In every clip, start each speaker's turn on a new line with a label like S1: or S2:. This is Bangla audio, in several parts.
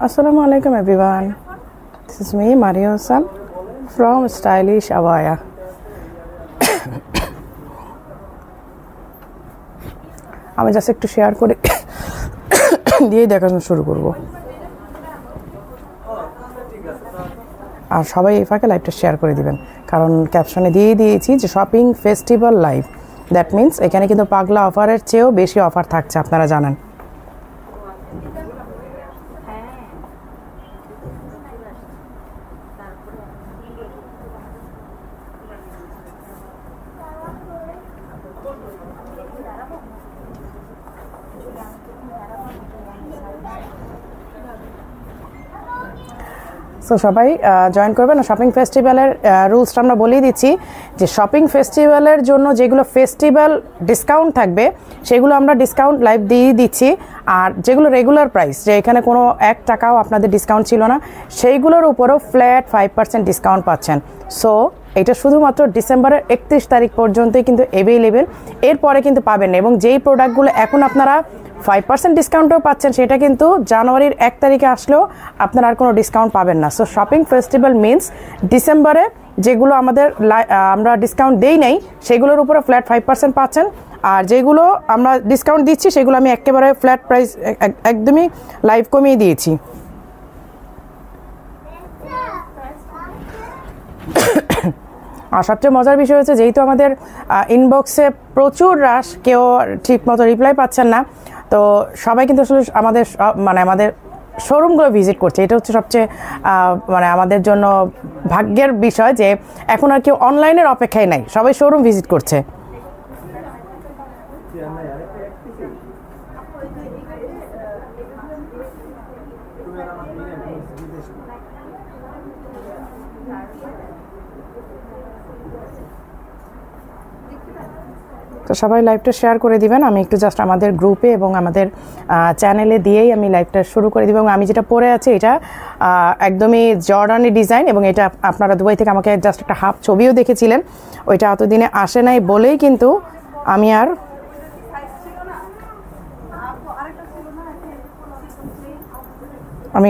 S1: Assalamualaikum everyone. This is me, Mario San, from Stylish Abaya. আমি জাস্ট একটু শেয়ার করে দিয়ে দেখানো শুরু করব। আর সবাই এই ফাঁকে লাইভটা শেয়ার করে দিবেন, কারণ ক্যাপশনে দিয়ে দিয়েছি যে shopping festival live. That means এখানে কিন্তু পাগলা অফারের চেয়েও বেশি অফার থাকছে, আপনারা জানেন। সো সবাই জয়েন করবেন। শপিং ফেস্টিভ্যালের রুলসটা আমরা বলেই দিচ্ছি যে শপিং ফেস্টিভ্যালের জন্য যেগুলো ফেস্টিভ্যাল ডিসকাউন্ট থাকবে সেগুলো আমরা ডিসকাউন্ট লাইভ দিয়ে দিচ্ছি। আর যেগুলো রেগুলার প্রাইস, যে এখানে কোনো 1 টাকাও আপনাদের ডিসকাউন্ট ছিল না, সেইগুলোর উপরও ফ্ল্যাট 5% ডিসকাউন্ট পাচ্ছেন। সো এটা শুধুমাত্র ডিসেম্বরের 31 তারিখ পর্যন্তই কিন্তু অ্যাভেলেবেল, এরপরে কিন্তু পাবেন না। এবং যেই প্রোডাক্টগুলো এখন আপনারা 5% ডিসকাউন্টও পাচ্ছেন, সেটা কিন্তু জানুয়ারির 1 তারিখে আসলেও আপনারা আর কোনো ডিসকাউন্ট পাবেন না। সো শপিং ফেস্টিভ্যাল মিনস ডিসেম্বরে যেগুলো আমরা ডিসকাউন্ট দেই নাই সেগুলোর উপরে ফ্ল্যাট 5% পাচ্ছেন। আর যেগুলো আমরা ডিসকাউন্ট দিচ্ছি সেগুলো আমি একেবারে ফ্ল্যাট প্রাইস একদমই লাইভ কমিয়ে দিয়েছি। আর সবচেয়ে মজার বিষয় হচ্ছে, যেহেতু আমাদের ইনবক্সে প্রচুর রাশ, কেউ ঠিক মতো রিপ্লাই পাচ্ছেন না, তো সবাই কিন্তু আসলে আমাদের শোরুমগুলো ভিজিট করছে। এটা হচ্ছে সবচেয়ে আমাদের জন্য ভাগ্যের বিষয় যে এখন আর কেউ অনলাইনের অপেক্ষায় নাই, সবাই শোরুম ভিজিট করছে। তো সবাই লাইভটা শেয়ার করে দিবেন। আমি একটু জাস্ট আমাদের গ্রুপে এবং আমাদের চ্যানেলে দিয়েই আমি লাইভটা শুরু করে দিব। এবং আমি যেটা পরে আছি এটা একদমই জর্ডানি ডিজাইন, এবং এটা আপনারা দুবাই থেকে আমাকে জাস্ট একটা হাফ ছবিও দেখেছিলেন, ওইটা এতদিনে আসে নাই বলেই কিন্তু আমি আর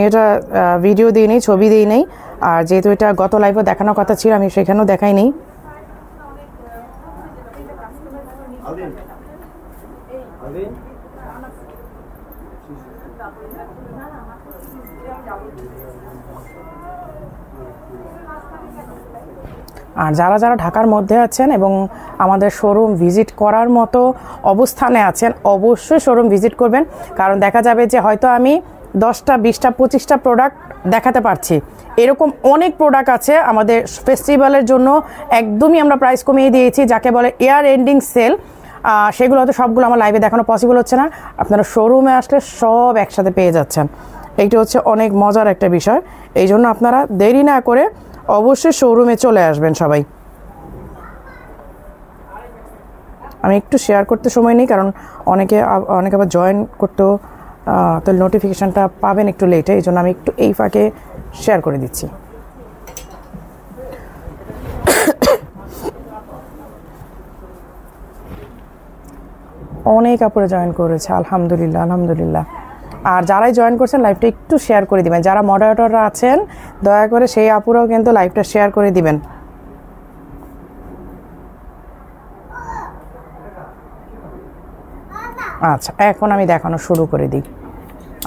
S1: এটা ভিডিও দিই নেই, ছবি দিই নেই। আর যেহেতু এটা গত লাইভে দেখানোর কথা ছিল, আমি সেখানেও দেখাই নেই। আর যারা যারা ঢাকার মধ্যে আছেন এবং আমাদের শোরুম ভিজিট করার মতো অবস্থানে আছেন, অবশ্যই শোরুম ভিজিট করবেন। কারণ দেখা যাবে যে হয়তো আমি 10টা 20টা 25টা প্রোডাক্ট দেখাতে পারছি, এরকম অনেক প্রোডাক্ট আছে আমাদের ফেস্টিভ্যালের জন্য একদমই আমরা প্রাইস কমিয়ে দিয়েছি, যাকে বলে ইয়ার এন্ডিং সেল। সেগুলো হয়তো সবগুলো আমার লাইভে দেখানো পসিবল হচ্ছে না, আপনারা শোরুমে আসলে সব একসাথে পেয়ে যাচ্ছেন। এইটা হচ্ছে অনেক মজার একটা বিষয়, এই জন্য আপনারা দেরি না করে অবশ্যই শোরুমে চলে আসবেন সবাই। আমি একটু শেয়ার করতে সময় নেই, কারণ অনেকে আবার জয়েন করতেও তো নোটিফিকেশানটা পাবেন একটু লেটে, এই জন্য আমি একটু এই ফাঁকে শেয়ার করে দিচ্ছি। অনেক আপুরে জয়েন করেছে, আলহামদুলিল্লাহ আলহামদুলিল্লাহ। আর যারাই জয়েন করছেন লাইভটা একটু শেয়ার করে দিবেন, যারা মডারেটররা আছেন দয়া করে সেই আপুরাও কিন্তু লাইভটা শেয়ার করে দিবেন। আচ্ছা, এখন আমি দেখানো শুরু করে দিই।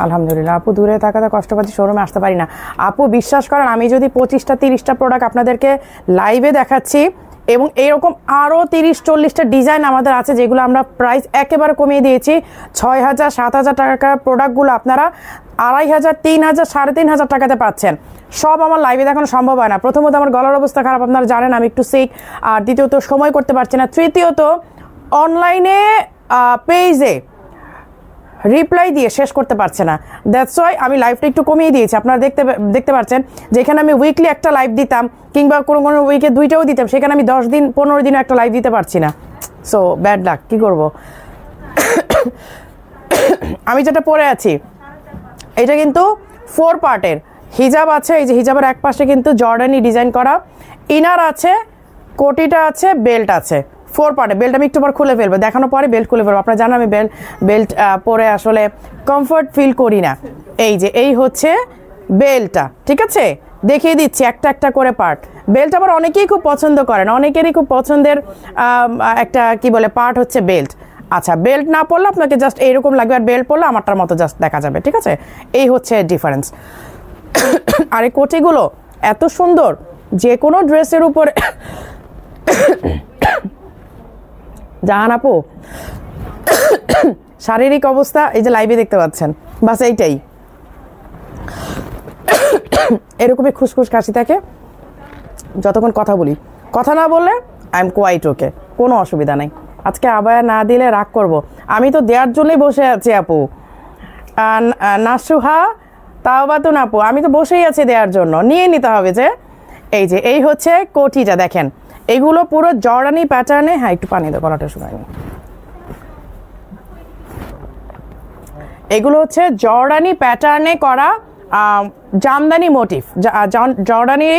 S1: আলহামদুলিল্লাহ। আপু দূরে থাকাতে কষ্ট পাচ্ছি, শোরুমে আসতে পারি না। আপু বিশ্বাস করেন, আমি যদি 25টা 30টা প্রোডাক্ট আপনাদেরকে লাইভে দেখাচ্ছি, এবং এইরকম আরও 30-40টা ডিজাইন আমাদের আছে যেগুলো আমরা প্রাইস একেবারে কমিয়ে দিয়েছি। 6000 7000 টাকার প্রোডাক্টগুলো আপনারা 2500 3000 3500 টাকাতে পাচ্ছেন। সব আমার লাইভে দেখানো সম্ভব হয় না। প্রথমত আমার গলার অবস্থা খারাপ, আপনারা জানেন, আমি একটু সিক। আর দ্বিতীয়ত সময় করতে পারছি না। তৃতীয়ত অনলাইনে পেজে রিপ্লাই দিয়ে শেষ করতে পারছে না। দ্যাটস ওয়াই আমি লাইভটা একটু কমিয়ে দিয়েছি। আপনারা দেখতে পাচ্ছেন, যেখানে আমি উইকলি একটা লাইভ দিতাম, কিংবা কোনো কোনো উইকে 2টাও দিতাম, সেখানে আমি 10 দিন 15 দিনও একটা লাইভ দিতে পারছি না। সো ব্যাড লাক, কী করব। আমি যেটা পরে আছি এটা কিন্তু 4 পার্টের হিজাব আছে। এই যে হিজাবের এক পাশে কিন্তু জর্ডানি ডিজাইন করা, ইনার আছে, কোটিটা আছে, বেল্ট আছে। 4 পার্টে। বেল্ট আমি একটু পর খুলে ফেলবো, দেখানোর পরে বেল্ট খুলে ফেলবো। আপনারা জানেন আমি বেল্ট পরে আসলে কমফর্ট ফিল করি না। এই যে এই হচ্ছে বেলটা, ঠিক আছে, দেখিয়ে দিচ্ছি একটা একটা করে পার্ট। বেল্ট আবার অনেকেই খুব পছন্দ করেন, অনেকেরই খুব পছন্দের একটা কি বলে পার্ট হচ্ছে বেল্ট। আচ্ছা, বেল্ট না পরলে আপনাকে জাস্ট এইরকম লাগবে, আর বেল্ট পরলে আমারটার মতো জাস্ট দেখা যাবে, ঠিক আছে। এই হচ্ছে ডিফারেন্স। আর এই কোটিগুলো এত সুন্দর, যে কোনো ড্রেসের উপরে জাহান আপু শারীরিক অবস্থা এই যে লাইভে দেখতে পাচ্ছেন, বাস এইটাই এরকমই খুসখুস কাশি থাকে যতক্ষণ কথা বলি। কথা না বললে আই এম কোয়াইট ওকে, কোনো অসুবিধা নেই। আজকে আবায়া না দিলে রাগ করব, আমি তো দেওয়ার জন্যই বসে আছি আপু। নাসুহা তাও বাতুন আপু, আমি তো বসেই আছি দেওয়ার জন্য, নিয়ে নিতে হবে যে। এই যে এই হচ্ছে কোটিটা দেখেন, এগুলো পুরো জর্ডানি প্যাটার্নে। হ্যাঁ একটু পানি দাও, গলাটা শুকায়নি। এগুলো হচ্ছে জর্ডানি প্যাটার্নে করা জামদানি মোটিভ। জর্ডানি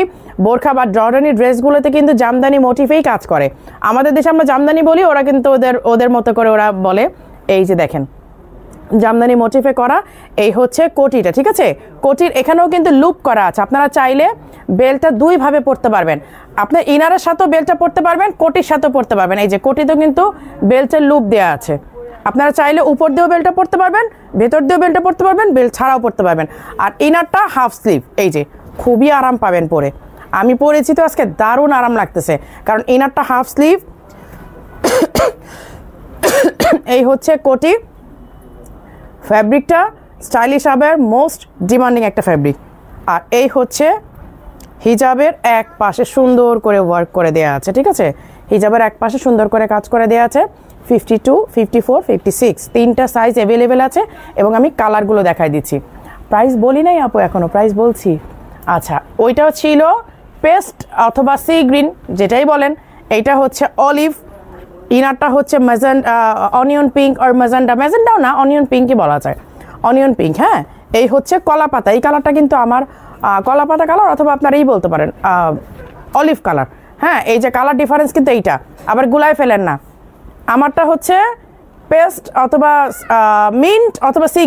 S1: বোরখা বা জর্ডানি ড্রেসগুলোতে কিন্তু জামদানি মোটিফেই কাজ করে। আমাদের দেশে আমরা জামদানি বলি, ওরা কিন্তু ওদের মতো করে ওরা বলে। এই যে দেখেন জামদানি মোটিফে করা, এই হচ্ছে কোটিটা, ঠিক আছে। কোটির এখানেও কিন্তু লুপ করা আছে, আপনারা চাইলে বেল্টটা দুইভাবে পরতে পারবেন। আপনার ইনারের সাথেও বেল্টটা পরতে পারবেন, কোটির সাথেও পরতে পারবেন। এই যে কোটিতেও কিন্তু বেল্টের লুপ দেওয়া আছে, আপনারা চাইলে উপর দিয়েও বেল্টটা পরতে পারবেন, ভেতর দিয়েও বেল্টটা পরতে পারবেন, বেল্ট ছাড়াও পরতে পারবেন। আর ইনারটা হাফ স্লিভ, এই যে খুবই আরাম পাবেন পরে। আমি পরেছি তো আজকে দারুণ আরাম লাগতেছে, কারণ ইনারটা হাফ স্লিভ। এই হচ্ছে কোটি, ফ্যাব্রিকটা স্টাইলিশ আবার মোস্ট ডিমান্ডিং একটা ফ্যাব্রিক। আর এই হচ্ছে হিজাবের এক পাশে সুন্দর করে ওয়ার্ক করে দেওয়া আছে, ঠিক আছে। হিজাবের এক পাশে সুন্দর করে কাজ করে দেওয়া আছে। 52, 54, 56 তিনটা সাইজ অ্যাভেলেবেল আছে, এবং আমি কালারগুলো দেখাই দিচ্ছি। প্রাইস বলি নাই আপু, এখনও প্রাইস বলছি। আচ্ছা, ওইটাও ছিল পেস্ট অথবা সি গ্রিন, যেটাই বলেন। এইটা হচ্ছে অলিভ, ইনারটা হচ্ছে অনিয়ন পিঙ্ক আর ম্যাজেন্ডাও না, অনিয়ন পিঙ্কই বলা যায়, অনিয়ন পিঙ্ক। হ্যাঁ, এই হচ্ছে কলা পাতা, এই কালারটা কিন্তু আমার কলা পাতা কালার, অথবা আপনারা এই বলতে পারেন অলিভ কালার। হ্যাঁ, এই যে কালার ডিফারেন্স কিন্তু এইটা, আবার গুলায় ফেলেন না। আমারটা হচ্ছে পেস্ট অথবা মিন্ট অথবা সি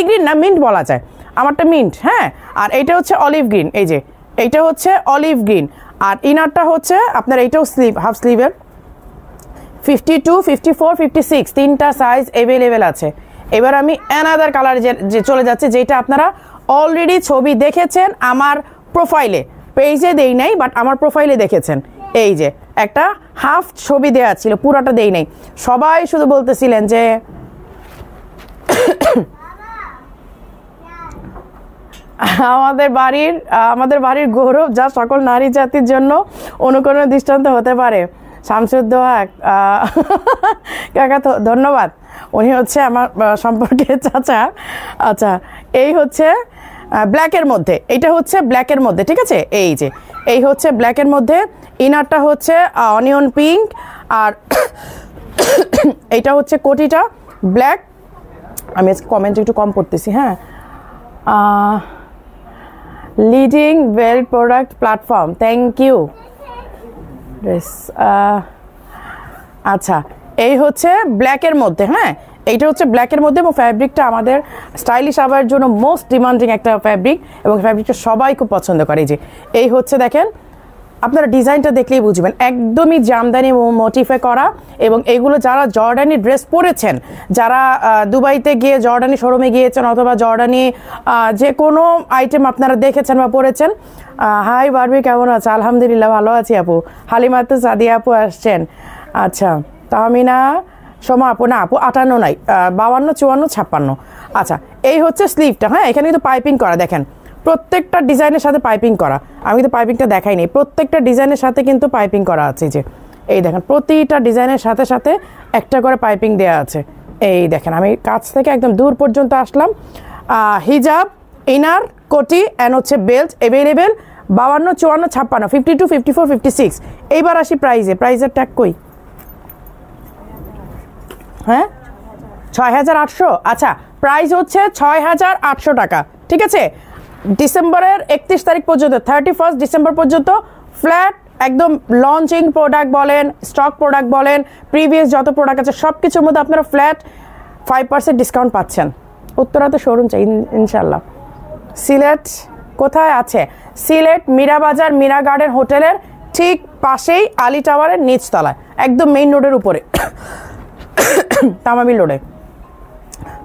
S1: গ্রিন না মিন্ট বলা যায়, আমারটা মিন্ট। হ্যাঁ, আর এইটা হচ্ছে অলিভ গ্রিন, এই যে এইটা হচ্ছে অলিভ গ্রিন। আর ইনারটা হচ্ছে আপনার এইটাও স্লিভ, হাফ স্লিভের। 52, 54, 56 তিনটা সাইজ অ্যাভেলেবেল আছে। এবার আমি অ্যানাদার কালার যে চলে যাচ্ছে, যেটা আপনারা অলরেডি ছবি দেখেছেন আমার প্রোফাইলে, পেজে দেই নাই, বাট আমার প্রোফাইলে দেখেছেন। এই যে একটা হাফ ছবি দেওয়া ছিল, পুরাটা দেই নাই। সবাই শুধু বলতেছিলেন যে আমাদের বাড়ির গৌরব যা সকল নারী জাতির জন্য অনুকরণের দৃষ্টান্ত হতে পারে। শামসুদ্দোহা কাকা, তো ধন্যবাদ, উনি হচ্ছে আমার সম্পর্কে চাচা। আচ্ছা, এই হচ্ছে ব্ল্যাকের মধ্যে, এইটা হচ্ছে ব্ল্যাকের মধ্যে, ঠিক আছে। এই যে এই হচ্ছে ব্ল্যাকের মধ্যে, ইনারটা হচ্ছে অনিয়ন পিঙ্ক, আর এইটা হচ্ছে কোটিটা ব্ল্যাক। আমি আজকে কমেন্ট একটু কম করতেছি। হ্যাঁ, leading well product platform, thank you. আচ্ছা, এই হচ্ছে ব্ল্যাকের মধ্যে। হ্যাঁ, এইটা হচ্ছে ব্ল্যাকের মধ্যে, এবং ফ্যাব্রিকটা আমাদের স্টাইলিশ আবার জন্য মোস্ট ডিমান্ডিং একটা ফ্যাব্রিক, এবং ফ্যাব্রিকটা সবাই খুব পছন্দ করে। যে এই হচ্ছে দেখেন, আপনারা ডিজাইনটা দেখলেই বুঝবেন, একদমই জামদানি মোটিফে করা। এবং এগুলো যারা জর্ডানি ড্রেস পরেছেন, যারা দুবাইতে গিয়ে জর্ডানি শোরুমে গিয়েছেন, অথবা জর্ডানি যে কোনো আইটেম আপনারা দেখেছেন বা পরেছেন। হাই বারবি, কেমন আছে? আলহামদুলিল্লাহ ভালো আছি আপু। হালিমাতু সাদিয়া আপু আসছেন। আচ্ছা, তাহমিনা সোমা আপু, না আপু 58 নাই, 52, 54, 56। আচ্ছা, এই হচ্ছে স্লিভটা। হ্যাঁ, এখানে কিন্তু পাইপিং করা, দেখেন প্রত্যেকটা ডিজাইনের সাথে পাইপিং করা। আমি কিন্তু পাইপিংটা দেখাইনি, প্রত্যেকটা ডিজাইনের সাথে কিন্তু পাইপিং করা আছে। যে এই দেখেন, প্রতিটা ডিজাইনের সাথে সাথে একটা করে পাইপিং দেওয়া আছে। এই দেখেন, আমি কাছ থেকে একদম দূর পর্যন্ত আসলাম। হিজাব, ইনার, কোটি অ্যান্ড হচ্ছে বেল্ট অ্যাভেলেবেল। 52, 54, 56, 52, 54, 56। এইবার আসি প্রাইজে, প্রাইজের ট্যাগ কই? হ্যাঁ, 6800। আচ্ছা, প্রাইস হচ্ছে 6800 টাকা, ঠিক আছে। ডিসেম্বরের 31 তারিখ পর্যন্ত, 31 ডিসেম্বর পর্যন্ত ফ্ল্যাট একদম লঞ্চিং প্রোডাক্ট বলেন, স্টক প্রোডাক্ট বলেন, প্রিভিয়াস যত প্রোডাক্ট আছে সব কিছুর মধ্যে আপনারা ফ্ল্যাট 5% ডিসকাউন্ট পাচ্ছেন। উত্তরাতে শোরুম চাই ইনশাল্লাহ। সিলেট কোথায় আছে? সিলেট মীরা বাজার মীরা গার্ডেন হোটেলের ঠিক পাশেই আলী টাওয়ারের নিচতলায়, একদম মেইন রোডের উপরে, তামাবিল রোডে।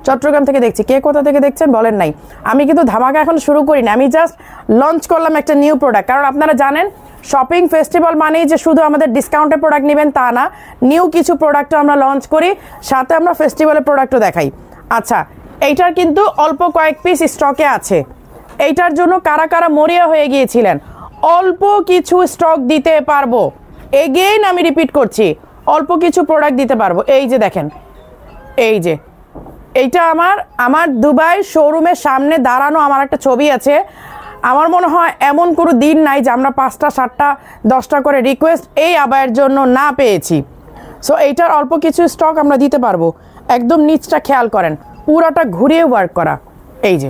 S1: চট্টগ্রাম থেকে দেখছি, কে কোথা থেকে দেখছেন বলেন নাই। আমি কিন্তু ধামাকা এখন শুরু করি না, আমি জাস্ট লঞ্চ করলাম একটা নিউ প্রোডাক্ট। কারণ আপনারা জানেন শপিং ফেস্টিভ্যাল মানেই যে শুধু আমাদের ডিসকাউন্টে প্রোডাক্ট নেবেন তা না, নিউ কিছু প্রোডাক্টও আমরা লঞ্চ করি, সাথে আমরা ফেস্টিভ্যালের প্রোডাক্টও দেখাই। আচ্ছা, এইটার কিন্তু অল্প কয়েক পিস স্টকে আছে। এইটার জন্য কারা কারা মরিয়া হয়ে গিয়েছিলেন, অল্প কিছু স্টক দিতে পারবো। এগেইন আমি রিপিট করছি, অল্প কিছু প্রোডাক্ট দিতে পারবো। এই যে দেখেন, এই যে এইটা আমার দুবাই শোরুমের সামনে দাঁড়ানো আমার একটা ছবি আছে। আমার মনে হয় এমন কোনো দিন নাই যে আমরা 5টা 7টা 10টা করে রিকোয়েস্ট এই আবায়ের জন্য না পেয়েছি। সো এইটার অল্প কিছু স্টক আমরা দিতে পারবো। একদম নিচটা খেয়াল করেন, পুরাটা ঘুরিয়ে ওয়ার্ক করা, এই যে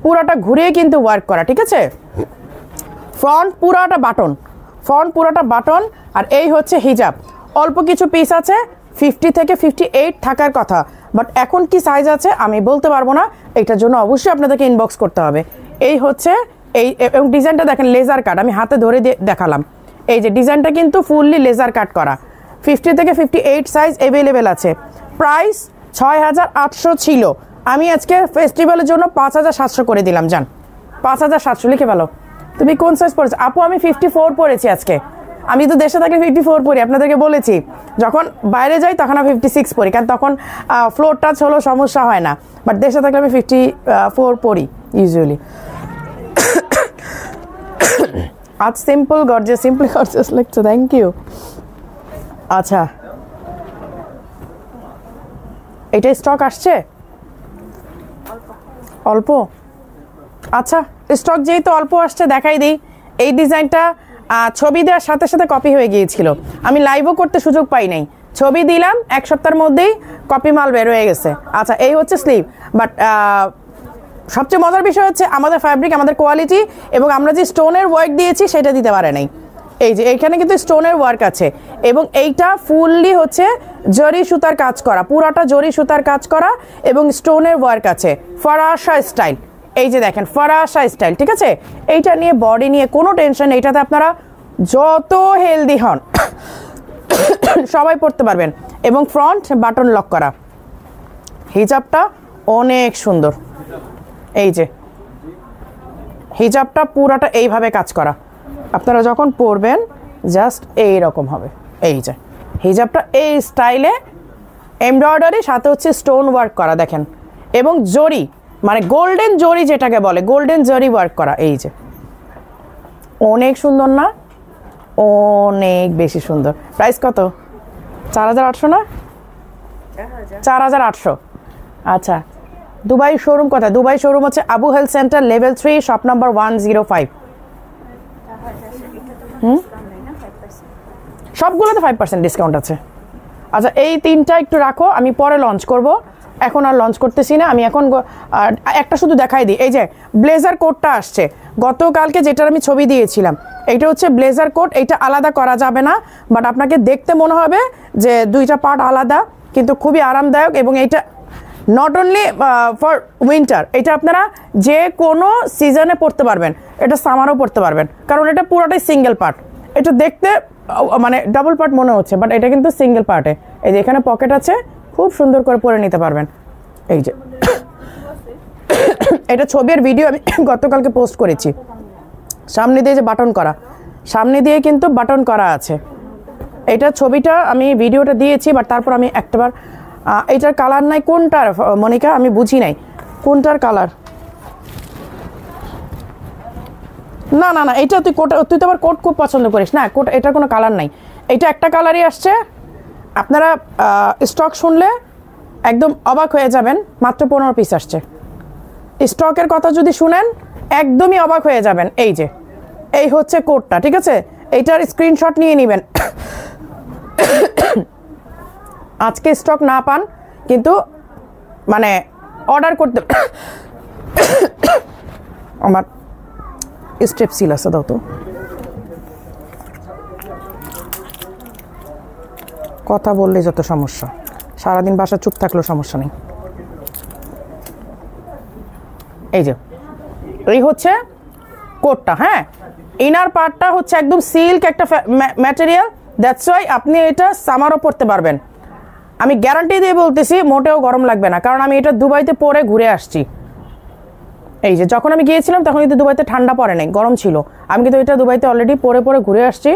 S1: পুরাটা ঘুরিয়ে কিন্তু ওয়ার্ক করা, ঠিক আছে। ফ্রন্ট পুরাটা বাটন, আর এই হচ্ছে হিজাব। অল্প কিছু পিস আছে, 50 থেকে 58 থাকার কথা, বাট এখন কি সাইজ আছে আমি বলতে পারবো না। এইটার জন্য অবশ্যই আপনাদেরকে ইনবক্স করতে হবে। এই হচ্ছে এই, এবং ডিজাইনটা দেখেন লেজার কাট, আমি হাতে ধরে দেখালাম। এই যে ডিজাইনটা কিন্তু ফুললি লেজার কাট করা। 50 থেকে 58 সাইজ অ্যাভেলেবেল আছে। প্রাইস 6800 ছিল, আমি আজকে ফেস্টিভ্যালের জন্য 5700 করে দিলাম। যান 5700 লিখে ফেলো। তুমি কোন সাইজ পরেছো? আপু আমি 54 পরেছি আজকে। আমি তো দেশে থাকলে 54 পরি, আপনাদেরকে বলেছি। যখন বাইরে যাই তখন আমি 56 পরি, কারণ তখন ফ্লোর টাচ হলেও সমস্যা হয় না। বাট দেশে থাকলে আমি 54 পরি ইউজুয়ালি। আজ সিম্পল গর্জিয়াস লিখছো, থ্যাংক ইউ। আচ্ছা, এটা স্টক আসছে অল্প। আচ্ছা, স্টক যেহেতু অল্প আসছে দেখাই দিই। এই ডিজাইনটা ছবি দেওয়ার সাথে সাথে কপি হয়ে গিয়েছিল, আমি লাইভও করতে সুযোগ পাই নাই। ছবি দিলাম, 1 সপ্তাহের মধ্যেই কপি মাল বের হয়ে গেছে। আচ্ছা, এই হচ্ছে স্লিভ। বাট সবচেয়ে মজার বিষয় হচ্ছে আমাদের ফ্যাব্রিক, আমাদের কোয়ালিটি এবং আমরা যে স্টোনের ওয়ার্ক দিয়েছি সেটা দিতে পারে নাই। এই যে এইখানে কিন্তু স্টোনের ওয়ার্ক আছে, এবং এইটা ফুললি হচ্ছে জরি সুতার কাজ করা, পুরাটা জরি সুতার কাজ করা এবং স্টোনের ওয়ার্ক আছে। ফরাসা স্টাইল, এই যে দেখেন ফরাসা স্টাইল, ঠিক আছে। এইটা নিয়ে বডি নিয়ে কোনো টেনশন, এইটাতে আপনারা যত হেলদি হন সবাই পড়তে পারবেন। এবং ফ্রন্ট বাটন লক করা, হিজাবটা অনেক সুন্দর। এই যে হিজাবটা পুরাটা এইভাবে কাজ করা, আপনারা যখন পরবেন জাস্ট এই রকম হবে। এই যে হিজাবটা এই স্টাইলে এমব্রয়ডারি, সাথে হচ্ছে স্টোন ওয়ার্ক করা দেখেন, এবং জরি মানে গোল্ডেন জরি যেটাকে বলে, গোল্ডেন জরি ওয়ার্ক করা। এই যে অনেক সুন্দর না? অনেক বেশি সুন্দর। প্রাইস কত? 4800 না? 4800। আচ্ছা, দুবাই শোরুম কোথায়? দুবাই শোরুম হচ্ছে Abu health centre level 3 shop number 105। সবগুলোতে 5% ডিসকাউন্ট আছে। আচ্ছা, এই 3টা একটু রাখো, আমি পরে লঞ্চ করব, এখন আর লঞ্চ করতেছি না। আমি এখন একটা শুধু দেখাই দিই। এই যে ব্লেজার কোটটা আসছে গতকালকে, যেটার আমি ছবি দিয়েছিলাম, এইটা হচ্ছে ব্লেজার কোট। এইটা আলাদা করা যাবে না, বাট আপনাকে দেখতে মনে হবে যে 2টা পার্ট আলাদা, কিন্তু খুবই আরামদায়ক। এবং এইটা নট অনলি ফর উইন্টার, এটা আপনারা যে কোনো সিজনে পরতে পারবেন। এটা সামারও পরতে পারবেন, কারণ এটা পুরোটাই সিঙ্গেল পার্ট। এটা দেখতে মানে ডাবল পার্ট মনে হচ্ছে, বাট এটা কিন্তু সিঙ্গেল পার্টে। এই যে এখানে পকেট আছে, খুব সুন্দর করে পরে নিতে পারবেন। এই যে এটা ছবির ভিডিও আমি গতকালকে পোস্ট করেছি। সামনে দিয়ে যে বাটন করা, সামনে দিয়ে কিন্তু বাটন করা আছে। এটা ছবিটা আমি ভিডিওটা দিয়েছি, বাট তারপর আমি একটাবার এটার কালার নাই কোনটার মনিকা, আমি বুঝি নাই কোনটার কালার। না না না, এটা তুই তো আবার কোট খুব পছন্দ করিস না। কোট এটার কোনো কালার নাই, এটা একটা কালারই আসছে। আপনারা স্টক শুনলে একদম অবাক হয়ে যাবেন, মাত্র 15 পিস আসছে। স্টকের কথা যদি শুনেন একদমই অবাক হয়ে যাবেন। এই যে এই হচ্ছে কোটটা, ঠিক আছে। এইটার স্ক্রিনশট নিয়ে নেবেন। আজকে স্টক না পান কিন্তু মানে অর্ডার করতে, আমার স্টেপসিল আছে, দাও তো। কথা বললে যত সমস্যা, সারাদিন বাসা চুপ থাকলেও সমস্যা নেই। এই যে এই হচ্ছে কোটটা, হ্যাঁ। ইনার পার্টটা হচ্ছে একদম সিল্ক একটা ম্যাটেরিয়াল, দ্যাটস ওয়াই আপনি এটা সামারও পরতে পারবেন। আমি গ্যারান্টি দিয়ে বলতেছি মোটেও গরম লাগবে না, কারণ আমি এটা দুবাইতে পরে ঘুরে আসছি। এই যে যখন আমি গিয়েছিলাম তখন কিন্তু দুবাইতে ঠান্ডা পড়ে নাই, গরম ছিল। আমি কিন্তু এটা দুবাইতে অলরেডি পরে ঘুরে আসছি।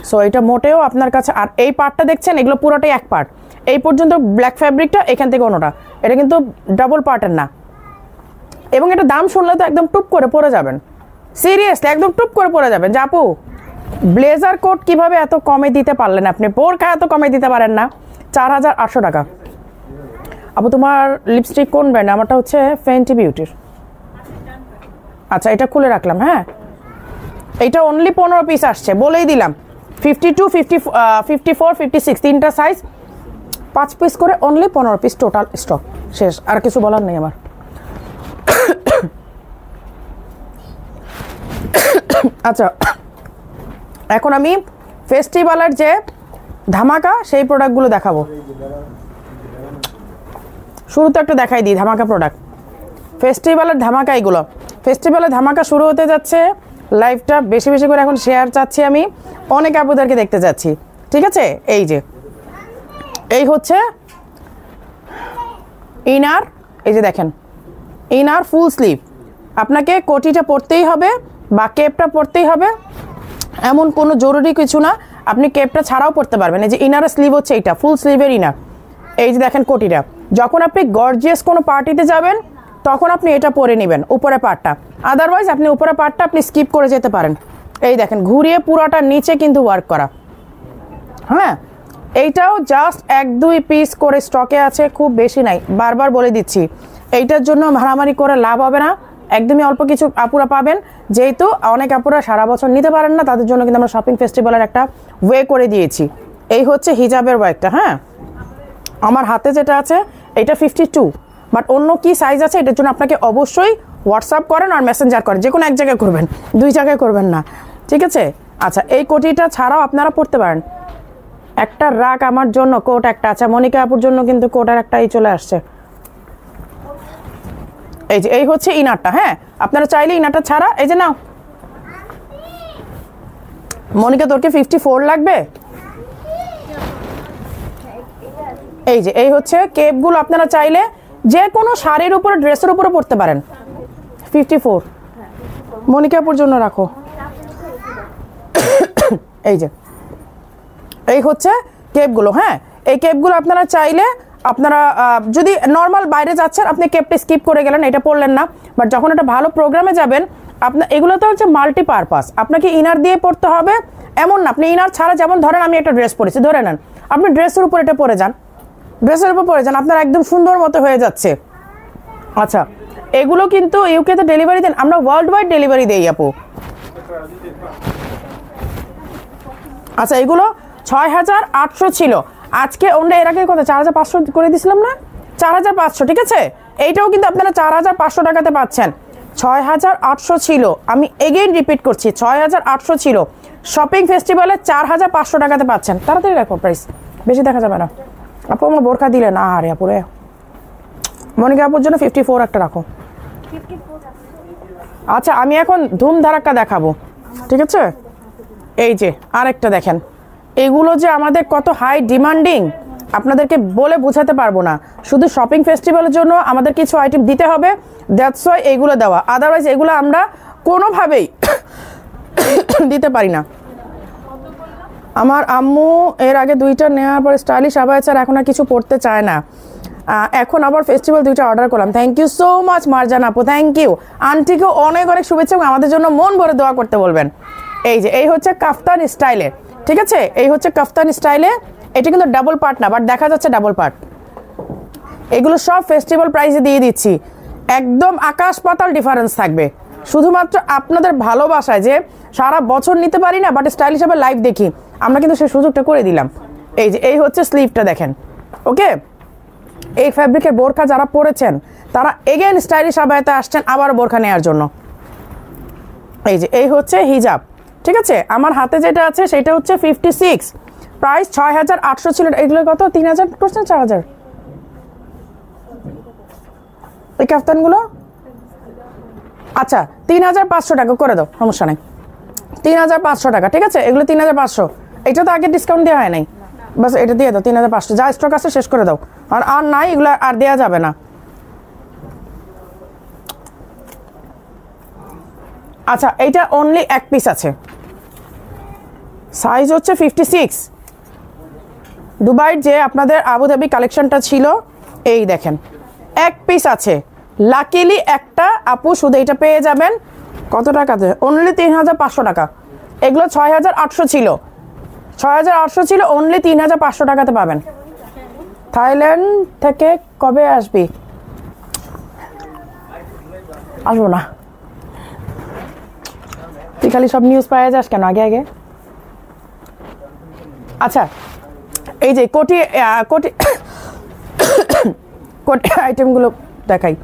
S1: সো এটা মোটেও আপনার কাছে, আর এই পার্টটা দেখছেন এগুলো পুরোটাই এক পার্ট। এই পর্যন্ত ব্ল্যাক ফ্যাব্রিকটা, এখান থেকে অন্যটা, এটা কিন্তু ডাবল পার্টের না। এবং এটা দাম শুনলে তো একদম টুপ করে পরে যাবেন, সিরিয়াসলি একদম টুপ করে পরে যাবেন। যে আপু ব্লেজার কোট কিভাবে এত কমে দিতে পারলেন আপনি, বোরকা এত কমে দিতে পারেন না? 4800 টাকা। আপু তোমার লিপস্টিক কোন ব্র্যান্ড? আমারটা হচ্ছে ফেন্টি বিউটির। আচ্ছা এটা খুলে রাখলাম, হ্যাঁ। এইটা অনলি 15 পিস আসছে, বলেই দিলাম। 52, 54, 56 তিনটা সাইজ, 5 পিস করে অনলি 15 পিস টোটাল স্টক। শেষ, আর কিছু বলার নেই আমার। আচ্ছা এখন আমি ফেস্টিভ্যালের যে ধামাকা সেই প্রোডাক্টগুলো দেখাবো। শুরুতে একটা দেখাই দিই ধামাকা প্রোডাক্ট, ফেস্টিভ্যালের ধামাকা। এইগুলো ফেস্টিভ্যালের ধামাকা শুরু হতে যাচ্ছে। লাইভটা বেশি বেশি করে এখন শেয়ার চাচ্ছি, আমি অনেক আপুদেরকে দেখতে যাচ্ছি, ঠিক আছে। এই যে এই হচ্ছে ইনার, এই যে দেখেন ইনার ফুল স্লিভ। আপনাকে কোটিটা পরতেই হবে বা কেপটা পরতেই হবে এমন কোনো জরুরি কিছু না, আপনি কেপটা ছাড়াও পরতে পারবেন। এই যে ইনারের স্লিভ হচ্ছে এইটা, ফুল স্লিভের ইনার। এই যে দেখেন কোটিটা, যখন আপনি গর্জিয়াস কোনো পার্টিতে যাবেন তখন আপনি এটা পরে নেবেন উপরে পার্টটা, আদারওয়াইজ আপনি উপরে পার্টটা আপনি স্কিপ করে যেতে পারেন। এই দেখেন ঘুরিয়ে পুরাটা নিচে কিন্তু ওয়ার্ক করা, হ্যাঁ। এইটাও জাস্ট 1-2 পিস করে স্টকে আছে, খুব বেশি নাই, বারবার বলে দিচ্ছি। এইটার জন্য মারামারি করে লাভ হবে না, একদমই অল্প কিছু আপুরা পাবেন। যেহেতু অনেক আপুরা সারা বছর নিতে পারেন না, তাদের জন্য কিন্তু আমরা শপিং ফেস্টিভ্যালের একটা ওয়ে করে দিয়েছি। এই হচ্ছে হিজাবের ওয়ার্কটা, হ্যাঁ। আমার হাতে যেটা আছে এটা 52, বাট অন্য কি সাইজ আছে এটার জন্য আপনাকে অবশ্যই হোয়াটসঅ্যাপ করেন আর মেসেঞ্জার করেন, যে কোনো এক জায়গায় করবেন, 2 জায়গায় করবেন না, ঠিক আছে। আচ্ছা এই কোটিটা ছাড়াও আপনারা পড়তে পারেন। একটা রাগ আমার জন্য কোট একটা আছে, মনিকা আপুর জন্য কিন্তু কোটার একটাই চলে আসছে। এই যে এই হচ্ছে ইনারটা, হ্যাঁ। আপনারা চাইলে ইনারটা ছাড়া, এই যে নাও মনিকা, তোরকে 54 লাগবে। এই যে এই হচ্ছে কেপগুলো, আপনারা চাইলে যে কোনো শাড়ির উপরে ড্রেসের উপরে পরতে পারেন। 54 মনিকাপুর জন্য রাখো। এই যে এই হচ্ছে কেপগুলো, হ্যাঁ। এই কেপগুলো আপনারা চাইলে, আপনারা যদি নর্মাল বাইরে যাচ্ছেন আপনি কেপটা স্কিপ করে গেলেন, এটা পরলেন না, বাট যখন একটা ভালো প্রোগ্রামে যাবেন আপনার এগুলো তো হচ্ছে মাল্টিপারপাস, আপনাকে ইনার দিয়ে পরতে হবে এমন না। আপনি ইনার ছাড়া, যেমন ধরেন আমি একটা ড্রেস পরেছি, ধরে নেন আপনি ড্রেসের উপর এটা পরে যান, ড্রেসের উপর পরে যান, আপনার একদম সুন্দর মতো হয়ে যাচ্ছে। আচ্ছা এগুলো কিন্তু ইউকেতে ডেলিভারি দেন, আমরা ওয়ার্ল্ড ওয়াইড ডেলিভারি দেই আপু। আচ্ছা এগুলো 6800 ছিল, আজকে আমরা এর আগে কত 4500 করে দিছিলাম না, 4500, ঠিক আছে। এইটাও কিন্তু আপনারা 4500 টাকাতে পাচ্ছেন। 6800 ছিল, আমি এগেইন রিপিট করছি, 6800 ছিল। শপিং ফেস্টিভ্যালে 4500 টাকাতে পাচ্ছেন। তাড়াতাড়ি রাখো প্রাইস, বেশি দেখা যাবে না। আপু আমার বোরখা দিলে না, আরে আপুরে মনিকা আপুর জন্য 54 একটা রাখো। আচ্ছা আমি এখন ধুম ধারাক্কা দেখাবো, ঠিক আছে। এই যে আরেকটা দেখেন, এগুলো যে আমাদের কত হাই ডিমান্ডিং আপনাদেরকে বলে বোঝাতে পারবো না। শুধু শপিং ফেস্টিভ্যালের জন্য আমাদের কিছু আইটেম দিতে হবে, দ্যাটস ওয়াই এইগুলো দেওয়া, আদারওয়াইজ এগুলো আমরা কোনোভাবেই দিতে পারি না। আমার আম্মু এর আগে 2টা নেওয়ার পরে স্টাইলিশ আবায়া ছাড়া এখন আর কিছু পড়তে চায় না, এখন আবার ফেস্টিভ্যাল 2টা অর্ডার করলাম। Thank you so much Marjan আপু, থ্যাংক ইউ। আন্টিকেও অনেক অনেক শুভেচ্ছা, এবং আমাদের জন্য মন ভরে দোয়া করতে বলবেন। এই যে এই হচ্ছে কাফতান স্টাইলে, ঠিক আছে। এই হচ্ছে কাফতান স্টাইলে, এটা কিন্তু ডাবল পার্ট না, বাট দেখা যাচ্ছে ডাবল পার্ট। এগুলো সব ফেস্টিভ্যাল প্রাইসে দিয়ে দিচ্ছি, একদম আকাশ পাতাল ডিফারেন্স থাকবে। শুধুমাত্র আপনাদের ভালোবাসায় যে সারা বছর নিতে পারি না, বাট স্টাইল হিসাবে লাইভ দেখি, আমরা কিন্তু সেই সুযোগটা করে দিলাম। এই যে এই হচ্ছে স্লিভটা দেখেন, ওকে। এই ফ্যাব্রিকের বোরখা যারা পরেছেন তারা এগেন স্টাইলিশ আবায়াতে আসছেন আবার বোরখা নেওয়ার জন্য। এই যে এই হচ্ছে হিজাব, ঠিক আছে। আমার হাতে যেটা আছে সেটা হচ্ছে 56, প্রাইস 6800 ছিল। এগুলো কত 3000 করছেন 4000 এই কাফতানগুলো? আচ্ছা 3500 টাকা করে দাও, সমস্যা নেই। 3500 টাকা, ঠিক আছে, এগুলো 3500। এটা তো আগে ডিসকাউন্ট দেওয়া হয় নাই, বাস এটা দিয়ে দাও 3500। যা স্টক আছে শেষ করে দাও, আর নাই এগুলো আর দেওয়া যাবে না। আচ্ছা এইটা অনলি এক পিস আছে, সাইজ হচ্ছে 56। দুবাইয়ের যে আপনাদের আবুধাবি কালেকশনটা ছিল, এই দেখেন এক পিস আছে, লাকিলি একটা আপু শুধু এটা পেয়ে যাবেন কত টাকাতে, অনলি 3500 টাকা। এগুলো 6800 ছিল, 6800 ছিল, অনলি 3500 টাকাতে পাবেন। থাইল্যান্ড থেকে কবে আসবি? আসবো না, তুই খালি সব নিউজ পাওয়া যাস কেন আগে আগে। আচ্ছা এই যে কোটি কোটি কোটি আইটেমগুলো দেখাই।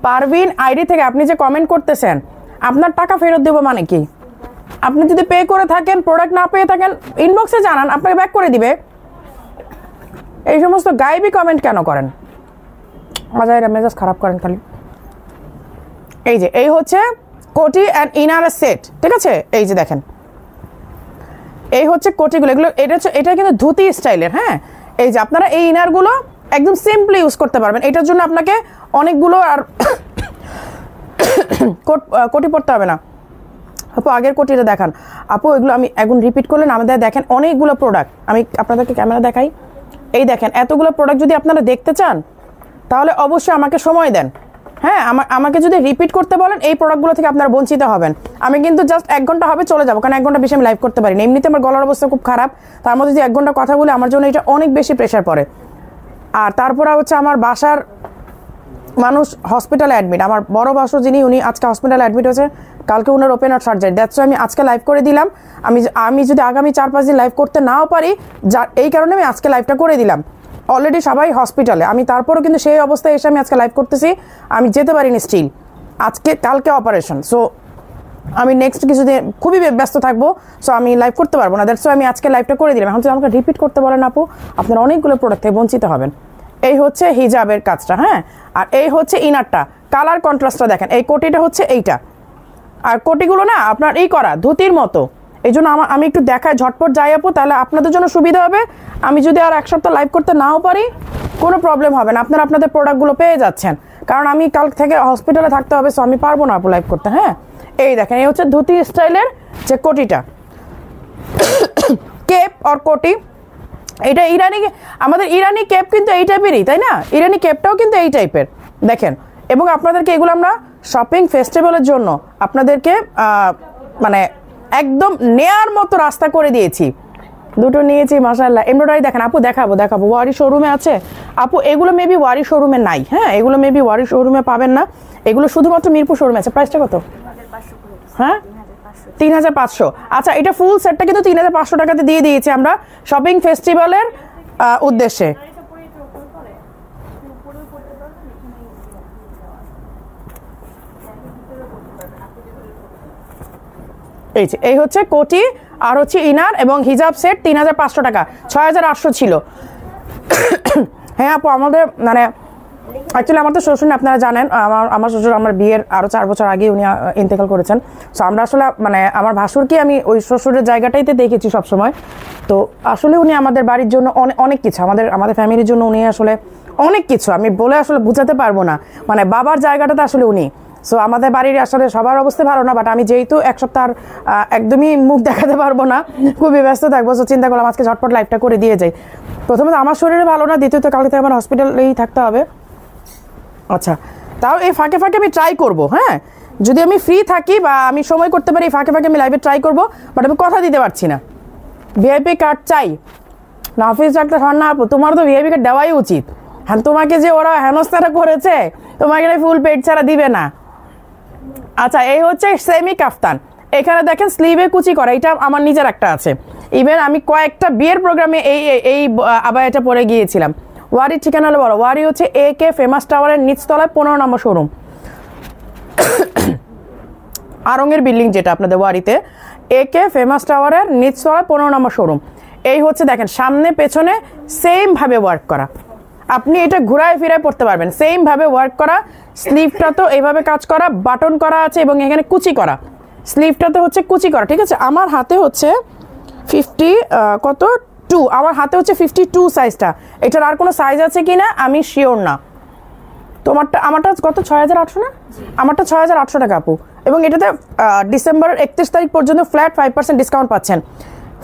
S1: পারভিন আইডি থেকে আপনি যে কমেন্ট করতেছেন, আপনার টাকা ফেরত দেবো মানে কি? আপনি যদি পে করে থাকেন, প্রোডাক্ট না পেয়ে থাকেন, ইনবক্সে জানান, আপনাকে ব্যাক করে দিবে। এই সমস্ত গায়েবী কমেন্ট কেন করেন? মজাইরা মেজাজ খারাপ করেন খালি। এই যে এই হচ্ছে কোটি অ্যান্ড ইনারের সেট, ঠিক আছে, এই যে দেখেন এই হচ্ছে কোটিগুলো, এগুলো এটা কিন্তু ধুতি স্টাইলের। হ্যাঁ, এই যে আপনারা এই ইনারগুলো একদম সিম্পলি ইউজ করতে পারবেন। এটার জন্য আপনাকে অনেকগুলো আর কোটি পড়তে হবে না। আপু আগের কোটিটা দেখান। আপু এগুলো আমি এখন রিপিট করলেন, আমাদের দেখেন অনেকগুলো প্রোডাক্ট, আমি আপনাদেরকে ক্যামেরা দেখাই। এই দেখেন এতগুলো প্রোডাক্ট যদি আপনারা দেখতে চান তাহলে অবশ্যই আমাকে সময় দেন। হ্যাঁ, আমাকে যদি রিপিট করতে বলেন এই প্রোডাক্টগুলো থেকে আপনারা বঞ্চিত হবেন। আমি কিন্তু জাস্ট 1 ঘন্টা হবে চলে যাবো, কারণ 1 ঘন্টা বেশি আমি লাইভ করতে পারি না। এমনিতে আমার গলার অবস্থা খুব খারাপ, তার মধ্যে যদি 1 ঘন্টা কথা বলে আমার জন্য এটা অনেক বেশি প্রেশার পড়ে। আর তারপরে হচ্ছে আমার বাসার মানুষ হসপিটালে অ্যাডমিট, আমার বড় বাসু যিনি, উনি আজকে হসপিটালে অ্যাডমিট হয়েছে, কালকে ওনার ওপেন হার্ট সার্জারি। দ্যাটস আমি আজকে লাইভ করে দিলাম। আমি যদি আগামী 4-5 দিন লাইভ করতে নাও পারি, এই কারণে আমি আজকে লাইভটা করে দিলাম। অলরেডি সবাই হসপিটালে, আমি তারপরও কিন্তু সেই অবস্থায় এসে আমি আজকে লাইভ করতেছি। আমি যেতে পারিনি স্টিল, কালকে অপারেশন। সো আমি নেক্সট কিছুদিন খুবই ব্যস্ত থাকবো, সো আমি লাইভ করতে পারবো না। দ্যাটস আমি আজকে লাইভটা করে দিলাম। এখন যদি আমাকে রিপিট করতে বলেন আপু, আপনার অনেকগুলো প্রোডাক্ট থেকে বঞ্চিত হবেন। এই হচ্ছে হিজাবের কাজটা, হ্যাঁ, আর এই হচ্ছে ইনারটা, কালার কন্ট্রাস্টটা দেখেন। এই কোটিটা হচ্ছে এইটা, আর কোটিগুলো না আপনার এই করা ধুতির মতো। এই জন্য আমি একটু দেখায় ঝটপট যাই আপু, তাহলে আপনাদের জন্য সুবিধা হবে। আমি যদি আর 1 সপ্তাহ লাইভ করতে নাও পারি, কোনো প্রবলেম হবে না, আপনারা আপনাদের প্রোডাক্টগুলো পেয়ে যাচ্ছেন। কারণ আমি কাল থেকে হসপিটালে থাকতে হবে, সো আমি পারবো না আপু লাইভ করতে। হ্যাঁ, এই দেখেন এই হচ্ছে ধুতি স্টাইলের যে কোটিটা, কেপ আর কোটি। এটা ইরানি, আমাদের ইরানি কেপ কিন্তু এই টাইপেরই, তাই না? ইরানি কেপটাও কিন্তু এই টাইপের দেখেন। এবং আপনাদেরকে এগুলো আমরা শপিং ফেস্টিভ্যালের জন্য আপনাদেরকে মানে একদম নেয়ার মতো রাস্তা করে দিয়েছি। দুটো নিয়েছি মাশাআল্লাহ। এমব্রয়ডারি দেখেন আপু, দেখাবো ওয়ারি শোরুমে আছে আপু। এগুলো মেবি ওয়ারি শোরুমে নাই। হ্যাঁ, এগুলো মেবি ওয়ারি শোরুমে পাবেন না, এগুলো শুধুমাত্র মিরপুর শোরুমে আছে। প্রাইসটা কত? হ্যাঁ, 3500। আচ্ছা, এটা ফুল সেটটা কিন্তু 3500 টাকাতে দিয়ে দিয়েছি আমরা শপিং ফেস্টিভ্যালের উদ্দেশ্যে। এই হচ্ছে কোটি আর হচ্ছে ইনার এবং হিজাব সেট 3500 টাকা, 6800 ছিল। হ্যাঁ আপু, আমাদের মানে অ্যাকচুয়ালি আমার তো শ্বশুর, আপনারা জানেন আমার শ্বশুর আমার বিয়ের আরও 4 বছর আগে উনি ইন্তেকাল করেছেন। সো আমরা আসলে মানে আমার ভাসুরকে আমি ওই শ্বশুরের জায়গাটাইতে দেখেছি সবসময়। তো আসলে উনি আমাদের বাড়ির জন্য অনেক কিছু, আমাদের ফ্যামিলির জন্য উনি আসলে অনেক কিছু, আমি বলে আসলে বোঝাতে পারবো না। মানে বাবার জায়গাটাতে আসলে উনি। সো আমাদের বাড়ির আসলে সবার অবস্থা ভালো না, বাট আমি যেহেতু 1 সপ্তাহ একদমই মুখ দেখাতে পারবো না, খুবই ব্যস্ত থাকবো, সো চিন্তা করলাম আজকে ঝটপট লাইভটা করে দিয়ে যাই। প্রথমত আমার শরীরে ভালো না, দ্বিতীয়ত কালকে থেকে আমার হসপিটালেই থাকতে হবে। আচ্ছা, তাও এই ফাঁকে আমি ট্রাই করব। হ্যাঁ, যদি আমি ফ্রি থাকি বা আমি সময় করতে পারি, এই ফাঁকে আমি লাইভে ট্রাই করব, বাট আমি কথা দিতে পারছি না। ভিআইপি কার্ড চাই নাফিস ডাক্তার না আপু, তোমার তো ভিআইপি কার্ড দেওয়াই উচিত। হ্যাঁ, তোমাকে যে ওরা হেনস্থাটা করেছে, তোমাকে ফুল পেট ছাড়া দিবে না। আচ্ছা, এই হচ্ছে সেমি কাফতান, এখানে দেখেন স্লিভে কুচি করা, এটা আমার নিজের একটা আছে। ইভেন আমি কয়েকটা বিয়ের প্রোগ্রামে এই আবায়াটা পরে গিয়েছিলাম। ওয়ারির ঠিকানা হলো বড়, ওয়ারি হচ্ছে AK ফেমাস টাওয়ারের নিচতলায় 15 নম্বর শোরুম, আরঙের বিল্ডিং যেটা আপনাদের ওয়ারিতে, AK ফেমাস টাওয়ারের নিচতলায় 15 নম্বর শোরুম। এই হচ্ছে দেখেন সামনে পেছনে সেম ভাবে ওয়ার্ক করা। আপনি এটা ঘুরায় ফিরায় পড়তে পারবেন। সেম ভাবে ওয়ার্ক করা, স্লিভটা তো এইভাবে কাজ করা, বাটন করা আছে এবং এখানে কুচি করা, স্লিভটাতে হচ্ছে কুচি করা, ঠিক আছে। আমার হাতে হচ্ছে 52, আমার হাতে হচ্ছে 52 সাইজটা। এটার আর কোনো সাইজ আছে কি না আমি শিওর না। আমারটা কত 6800 না? আমারটা 6800 টাকা আপু। এবং এটাতে ডিসেম্বরের 31 তারিখ পর্যন্ত ফ্ল্যাট 5% ডিসকাউন্ট পাচ্ছেন।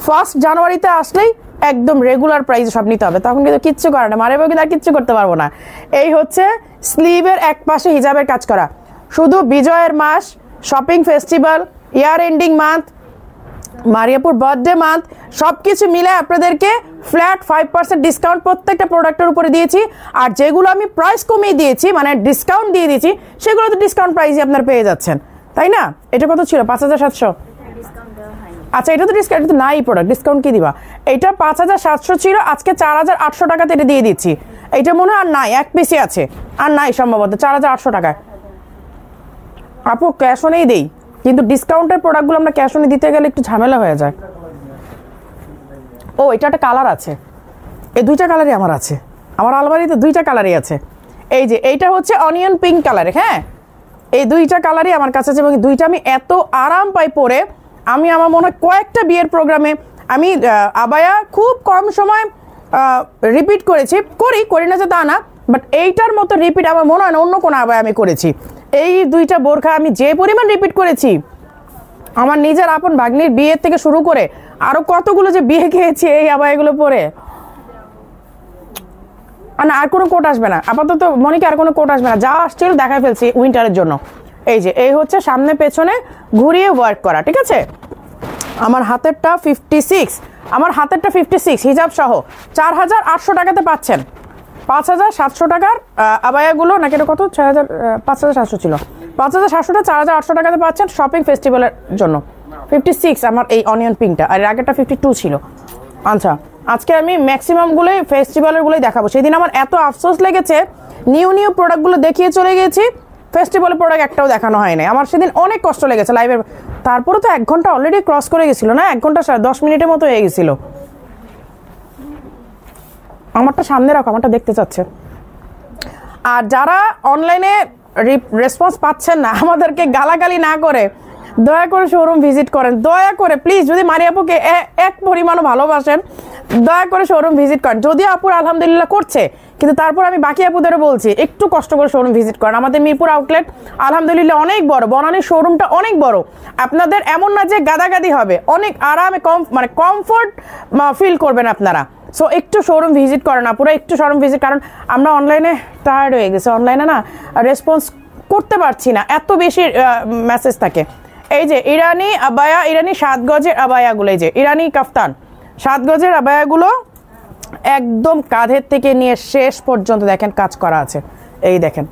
S1: 1 জানুয়ারিতে আসলেই একদম রেগুলার প্রাইসে সব নিতে হবে, তখন কিন্তু কিচ্ছু করে না, মারে কিন্তু আর কিচ্ছু করতে পারবো না। এই হচ্ছে স্লিভের এক পাশে হিজাবের কাজ করা, শুধু বিজয়ের মাস, shopping festival, year ending month, মারিয়াপুর বার্থডে মান্থ, সব কিছু মিলে আপনাদেরকে ফ্ল্যাট 5% ডিসকাউন্ট প্রত্যেকটা প্রোডাক্টের উপরে দিয়েছি। আর যেগুলো আমি প্রাইস কমিয়ে দিয়েছি, মানে ডিসকাউন্ট দিয়ে দিয়েছি, সেগুলো তো ডিসকাউন্ট প্রাইসে আপনারা পেয়ে যাচ্ছেন, তাই না? এটা কত ছিল? 5700। আচ্ছা, এটা তো ডিসকাউন্ট তো নাই, প্রোডাক্ট ডিসকাউন্ট কি দিবা? এটা 5700 ছিল, আজকে 4800 টাকাতে এটা দিয়ে দিচ্ছি। এটা মনে হয় আর নাই, এক পিসই আছে, আর নাই সম্ভবত 4800 টাকায়। আপু ক্যাশ অনেই দেই, কিন্তু ডিসকাউন্টের প্রোডাক্টগুলো আমরা ক্যাশ অনে দিতে গেলে একটু ঝামেলা হয়ে যায়। ও এটা একটা কালার আছে, এই দুইটা কালারই আমার আছে, আমার আলমারিতে দুইটা কালারই আছে। এই যে এইটা হচ্ছে অনিয়ন পিঙ্ক কালারের, হ্যাঁ, এই দুইটা কালারই আমার কাছে আছে এবং দুইটা আমি এত আরাম পাই পরে। আমি আমার মনে হয় কয়েকটা বিয়ের প্রোগ্রামে আমি আবায়া খুব কম সময় রিপিট করি না যে তা না, বাট এইটার মতো রিপিট আমার মনে হয় না অন্য কোনো আবায়া আমি করেছি। এই দুইটা বোরখা আমি যে পরিমাণ রিপিট করেছি, আমার নিজের আপন ভাগ্নির বিয়ের থেকে শুরু করে আরো কতগুলো যে বিয়ে খেয়েছি এই আবায়াগুলো পরে। না, আর কোনো কোট আসবে না আপাতত, মনিকে আর কোনো কোট আসবে না, যা আসছিল দেখাই ফেলছি উইন্টারের জন্য। এই যে এই হচ্ছে সামনে পেছনে ঘুরিয়ে ওয়ার্ক করা, ঠিক আছে। আমার হাতেরটা 56 হিজাব সহ 4800 টাকাতে পাচ্ছেন। 5700 টাকার আবায়াগুলো নাকি এটা কত 5700 ছিল, 5700টা 4800 টাকাতে পাচ্ছেন শপিং ফেস্টিভ্যালের জন্য। 56 আমার এই অনিয়ন পিঙ্কটা, আর আগেরটা 52 ছিল। আচ্ছা, আজকে আমি ম্যাক্সিমামগুলোই ফেস্টিভ্যালেরগুলোই দেখাবো। সেদিন আমার এত আফসোস লেগেছে, নিউ প্রোডাক্টগুলো দেখিয়ে চলে গেছি, ফেস্টিভ্যালের প্রোডাক্ট একটাও দেখানো হয় নাই। আমার সেদিন অনেক কষ্ট লেগেছে লাইভে। তারপরে তো 1 ঘন্টা অলরেডি ক্রস করে গেছিল না, 1 ঘন্টা 10 মিনিটের মতো হয়ে গেছিল। আমারটা সামনে রাখো, আমারটা দেখতে চাচ্ছে। আর যারা অনলাইনে রেসপন্স পাচ্ছেন না, আমাদেরকে গালাগালি না করে দয়া করে শোরুম ভিজিট করেন, দয়া করে প্লিজ। যদি মারিয়াপুকে এক পরিমাণও ভালোবাসেন, দয়া করে শোরুম ভিজিট করেন। যদিও আপুর আলহামদুলিল্লাহ করছে, কিন্তু তারপর আমি বাকি আপুদেরও বলছি একটু কষ্ট করে শোরুম ভিজিট করেন। আমাদের মিরপুর আউটলেট আলহামদুলিল্লাহ অনেক বড়, বনানীর শোরুমটা অনেক বড়। আপনাদের এমন না যে গাদাগাদি হবে, অনেক আরামে মানে কমফোর্ট ফিল করবেন আপনারা। সো একটু শোরুম ভিজিট করেন আপুরা, একটু শোরুম ভিজিট, কারণ আমরা অনলাইনে টায়ার্ড হয়ে গেছি, অনলাইনে না রেসপন্স করতে পারছি না, এত বেশি মেসেজ থাকে। এই যে ইরানি আবায়া, ইরানি 7 গজের আবায়াগুলো, এই যে ইরানি কাফতান 7 গজের আবায়াগুলো একদম কাঁধের থেকে নিয়ে শেষ পর্যন্ত দেখেন কাজ করা আছে। এই দেখেন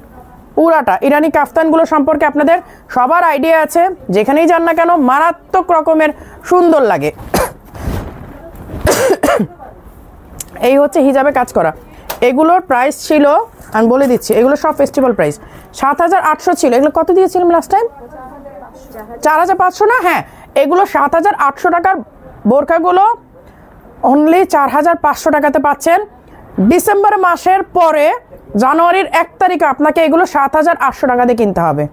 S1: পুরাটা ইরানি কাফতানগুলো সম্পর্কে আপনাদের সবার আইডিয়া আছে, যেখানেই যান না কেন মারাত্মক রকমের সুন্দর লাগে। এই হচ্ছে হিজাবে কাজ করা। এগুলোর প্রাইস ছিল, আমি বলে দিচ্ছি, এগুলো সব ফেস্টিভ্যাল প্রাইস 7800 ছিল। এগুলো কত দিয়েছিলাম লাস্ট টাইম? 4500 না? হ্যাঁ, এগুলো 7800 টাকার বোরখাগুলো অনলি 4500 টাকাতে পাচ্ছেন। ডিসেম্বর মাসের পরে জানুয়ারির 1 তারিখে আপনাকে এগুলো 7800 টাকাতে কিনতে হবে,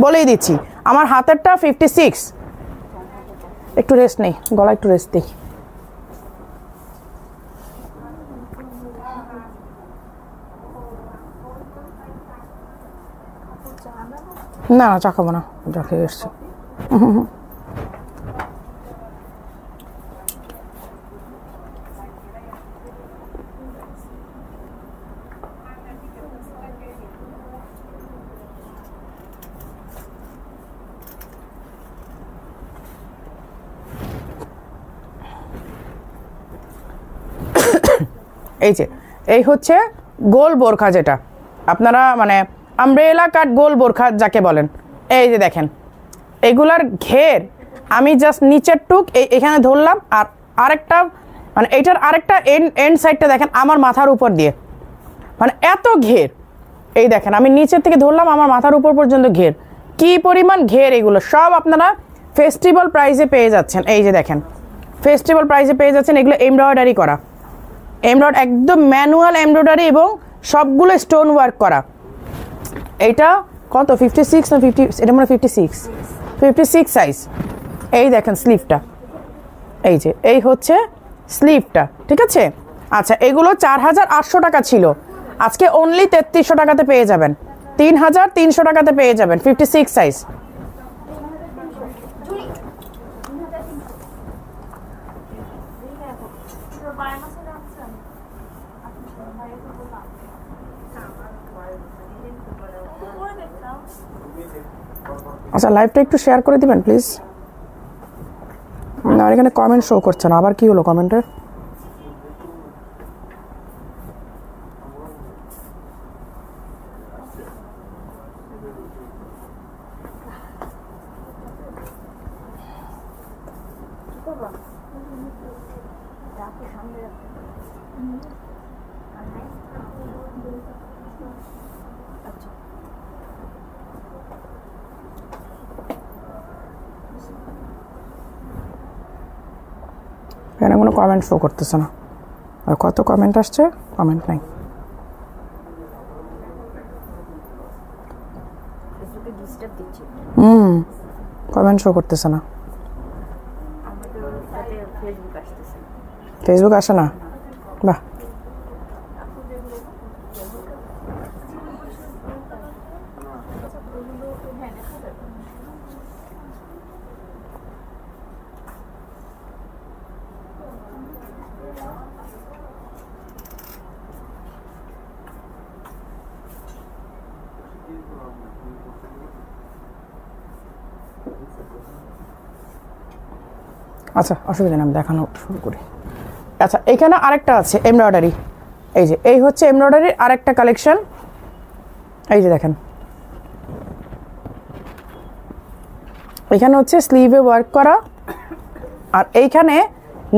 S1: বলেই দিচ্ছি। আমার হাতেরটা 56। একটু রেস্ট নেই, গলা একটু রেস্ট দিই। না চা খাবো না, চা খেয়ে এসছি। এই যে এই হচ্ছে গোল বোরখা, যেটা আপনারা মানে আমব্রেলা কাট গোল বোরখা যাকে বলেন। এই যে দেখেন এগুলার ঘের আমি জাস্ট নিচের টুক এখানে ধরলাম, আর আরেকটা মানে এইটার আরেকটা এন্ড সাইডটা দেখেন আমার মাথার উপর দিয়ে, মানে এত ঘের। এই দেখেন আমি নিচের থেকে ধরলাম, আমার মাথার উপর পর্যন্ত ঘের, কি পরিমাণ ঘের। এগুলো সব আপনারা ফেস্টিভ্যাল প্রাইসে পেয়ে যাচ্ছেন। এই যে দেখেন ফেস্টিভ্যাল প্রাইসে পেয়ে যাচ্ছেন। এগুলো এমব্রয়ডারি করা, একদম ম্যানুয়াল এমব্রয়ডারি এবং সবগুলো স্টোন ওয়ার্ক করা। এইটা কত 56 না 50, এটা মানে 56 সাইজ। এই দেখেন স্লিভটা, এই যে এই হচ্ছে স্লিভটা, ঠিক আছে। আচ্ছা এগুলো 4800 টাকা ছিল, আজকে অনলি 3300 টাকাতে পেয়ে যাবেন, 3300 টাকাতে পেয়ে যাবেন 56 সাইজ। আচ্ছা লাইভটা একটু শেয়ার করে দিবেন প্লিজ। না এখানে কমেন্ট শো করছে না, আবার কি হলো কমেন্টের? এখানে কোনো কমেন্ট শো করতেছে না, আর কত কমেন্ট আসছে, কমেন্ট নাই। কমেন্ট শো করতেছে না, ফেসবুক আসে না, বাহ। আচ্ছা অসুবিধা নেই, আমি দেখানো শুরু করি। আচ্ছা এখানে আরেকটা আছে এমব্রয়ডারি, এই যে এই হচ্ছে এমব্রয়ডারির আরেকটা কালেকশন। এই যে দেখেন এখানে হচ্ছে স্লিভে ওয়ার্ক করা, আর এইখানে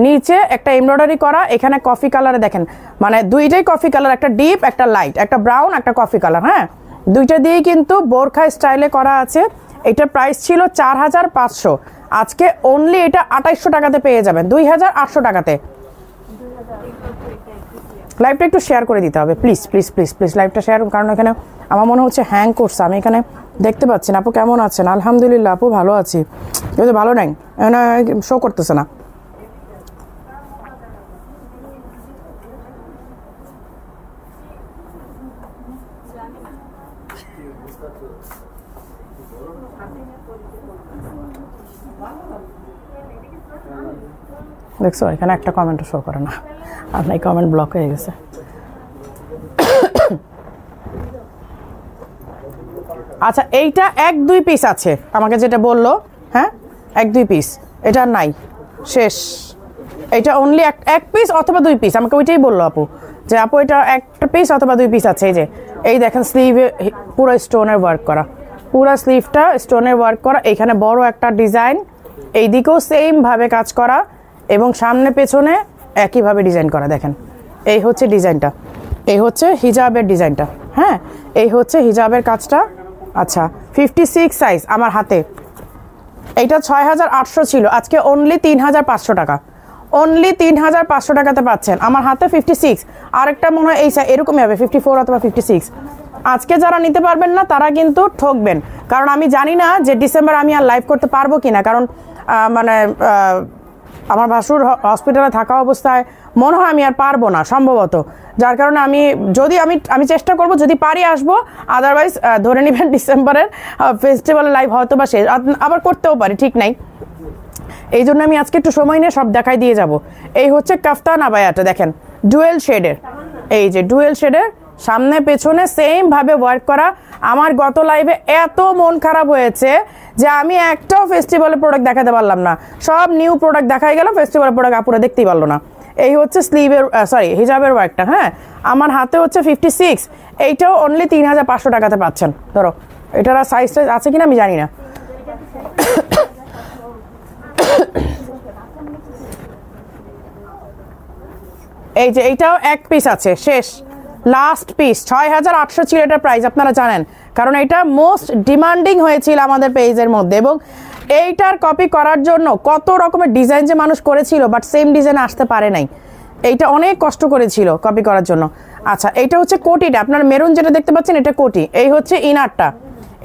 S1: নিচে একটা এমব্রয়ডারি করা, এখানে কফি কালারে দেখেন, মানে দুইটাই কফি কালার, একটা ডিপ একটা লাইট, একটা ব্রাউন একটা কফি কালার, হ্যাঁ দুইটা দিয়েই কিন্তু বোরখা স্টাইলে করা আছে। এটার প্রাইস ছিল 4500, আজকে অনলি এটা 2800 টাকাতে পেয়ে যাবেন, 2800 টাকাতে। লাইভটা একটু শেয়ার করে দিতে হবে প্লিজ প্লিজ প্লিজ প্লিজ, লাইভটা শেয়ার, কারণ এখানে আমার মনে হচ্ছে হ্যাং করছে, আমি এখানে দেখতে পাচ্ছি না। আপু কেমন আছেন? আলহামদুলিল্লাহ আপু ভালো আছি, কিন্তু ভালো নাই, শো করতেছে না। দেখছো এখানে একটা কমেন্টও শো করে না, আপনার এই কমেন্ট ব্লক হয়ে গেছে। আচ্ছা এইটা 1-2 পিস আছে, আমাকে যেটা বললো, হ্যাঁ 1-2 পিস, এটা নাই, শেষ। এটা অনলি এক পিস অথবা 2 পিস, আমাকে ওইটাই বললো আপু, যে আপু এটা একটা পিস অথবা 2 পিস আছে। এই যে এই দেখেন স্লিভে পুরো স্টোনের ওয়ার্ক করা, পুরো স্লিভটা স্টোনের ওয়ার্ক করা, এখানে বড় একটা ডিজাইন, এইদিকেও সেম ভাবে কাজ করা, এবং সামনে পেছনে একইভাবে ডিজাইন করা। দেখেন এই হচ্ছে ডিজাইনটা, এই হচ্ছে হিজাবের ডিজাইনটা, হ্যাঁ এই হচ্ছে হিজাবের কাজটা। আচ্ছা 56 সাইজ আমার হাতে, এইটা 6800 ছিল, আজকে অনলি 3500 টাকা, অনলি 3500 টাকাতে পাচ্ছেন আমার হাতে 56। আরেকটা মনে হয় এই এরকমই হবে 54 অথবা 56। আজকে যারা নিতে পারবেন না তারা কিন্তু ঠকবেন, কারণ আমি জানি না যে ডিসেম্বর আমি আর লাইভ করতে পারবো কিনা, কারণ মানে আমার ভাসুর হসপিটালে থাকা অবস্থায় মনে হয় আমি আর পারবো না সম্ভবত, যার কারণে আমি চেষ্টা করব, যদি পারি আসবো, আদারওয়াইজ ধরে নেবেন ডিসেম্বরের ফেস্টিভ্যালের লাইভ হয়তো বা শেষ, আবার করতেও পারি, ঠিক নাই। এই জন্য আমি আজকে একটু সময় নিয়ে সব দেখাই দিয়ে যাব। এই হচ্ছে কাফতান আবায়াটা, দেখেন ডুয়েল শেডের, এই যে ডুয়েল শেডের, সামনে পেছনে সেম ভাবে ওয়ার্ক করা। আমার গত লাইভে এত মন খারাপ হয়েছে যে আমি একটাও ফেস্টিভ্যালের প্রোডাক্ট দেখাতে পারলাম না, সব নিউ প্রোডাক্ট দেখাই গেল, ফেস্টিভ্যালের প্রোডাক্ট আপুরা দেখতেই পারলো না। এই হচ্ছে স্লিভের হিজাবের ওয়ার্কটা, হ্যাঁ আমার হাতে হচ্ছে 56, এইটাও অনলি 3500 টাকাতে পাচ্ছেন। ধরো এটার সাইজ আছে কিনা আমি জানি না। এই যে এইটাও এক পিস আছে, শেষ লাস্ট পিস, 6800 ছিল এটার প্রাইস, আপনারা জানেন, কারণ এটা মোস্ট ডিমান্ডিং হয়েছিল আমাদের পেজের মধ্যে, এবং এইটার কপি করার জন্য কত রকমের ডিজাইন যে মানুষ করেছিল, বাট সেম ডিজাইন আসতে পারে নাই। এইটা অনেক কষ্ট করেছিল কপি করার জন্য। আচ্ছা এইটা হচ্ছে কোটিটা, আপনার মেরুন যেটা দেখতে পাচ্ছেন এটা কোটি। এই হচ্ছে ইনারটা,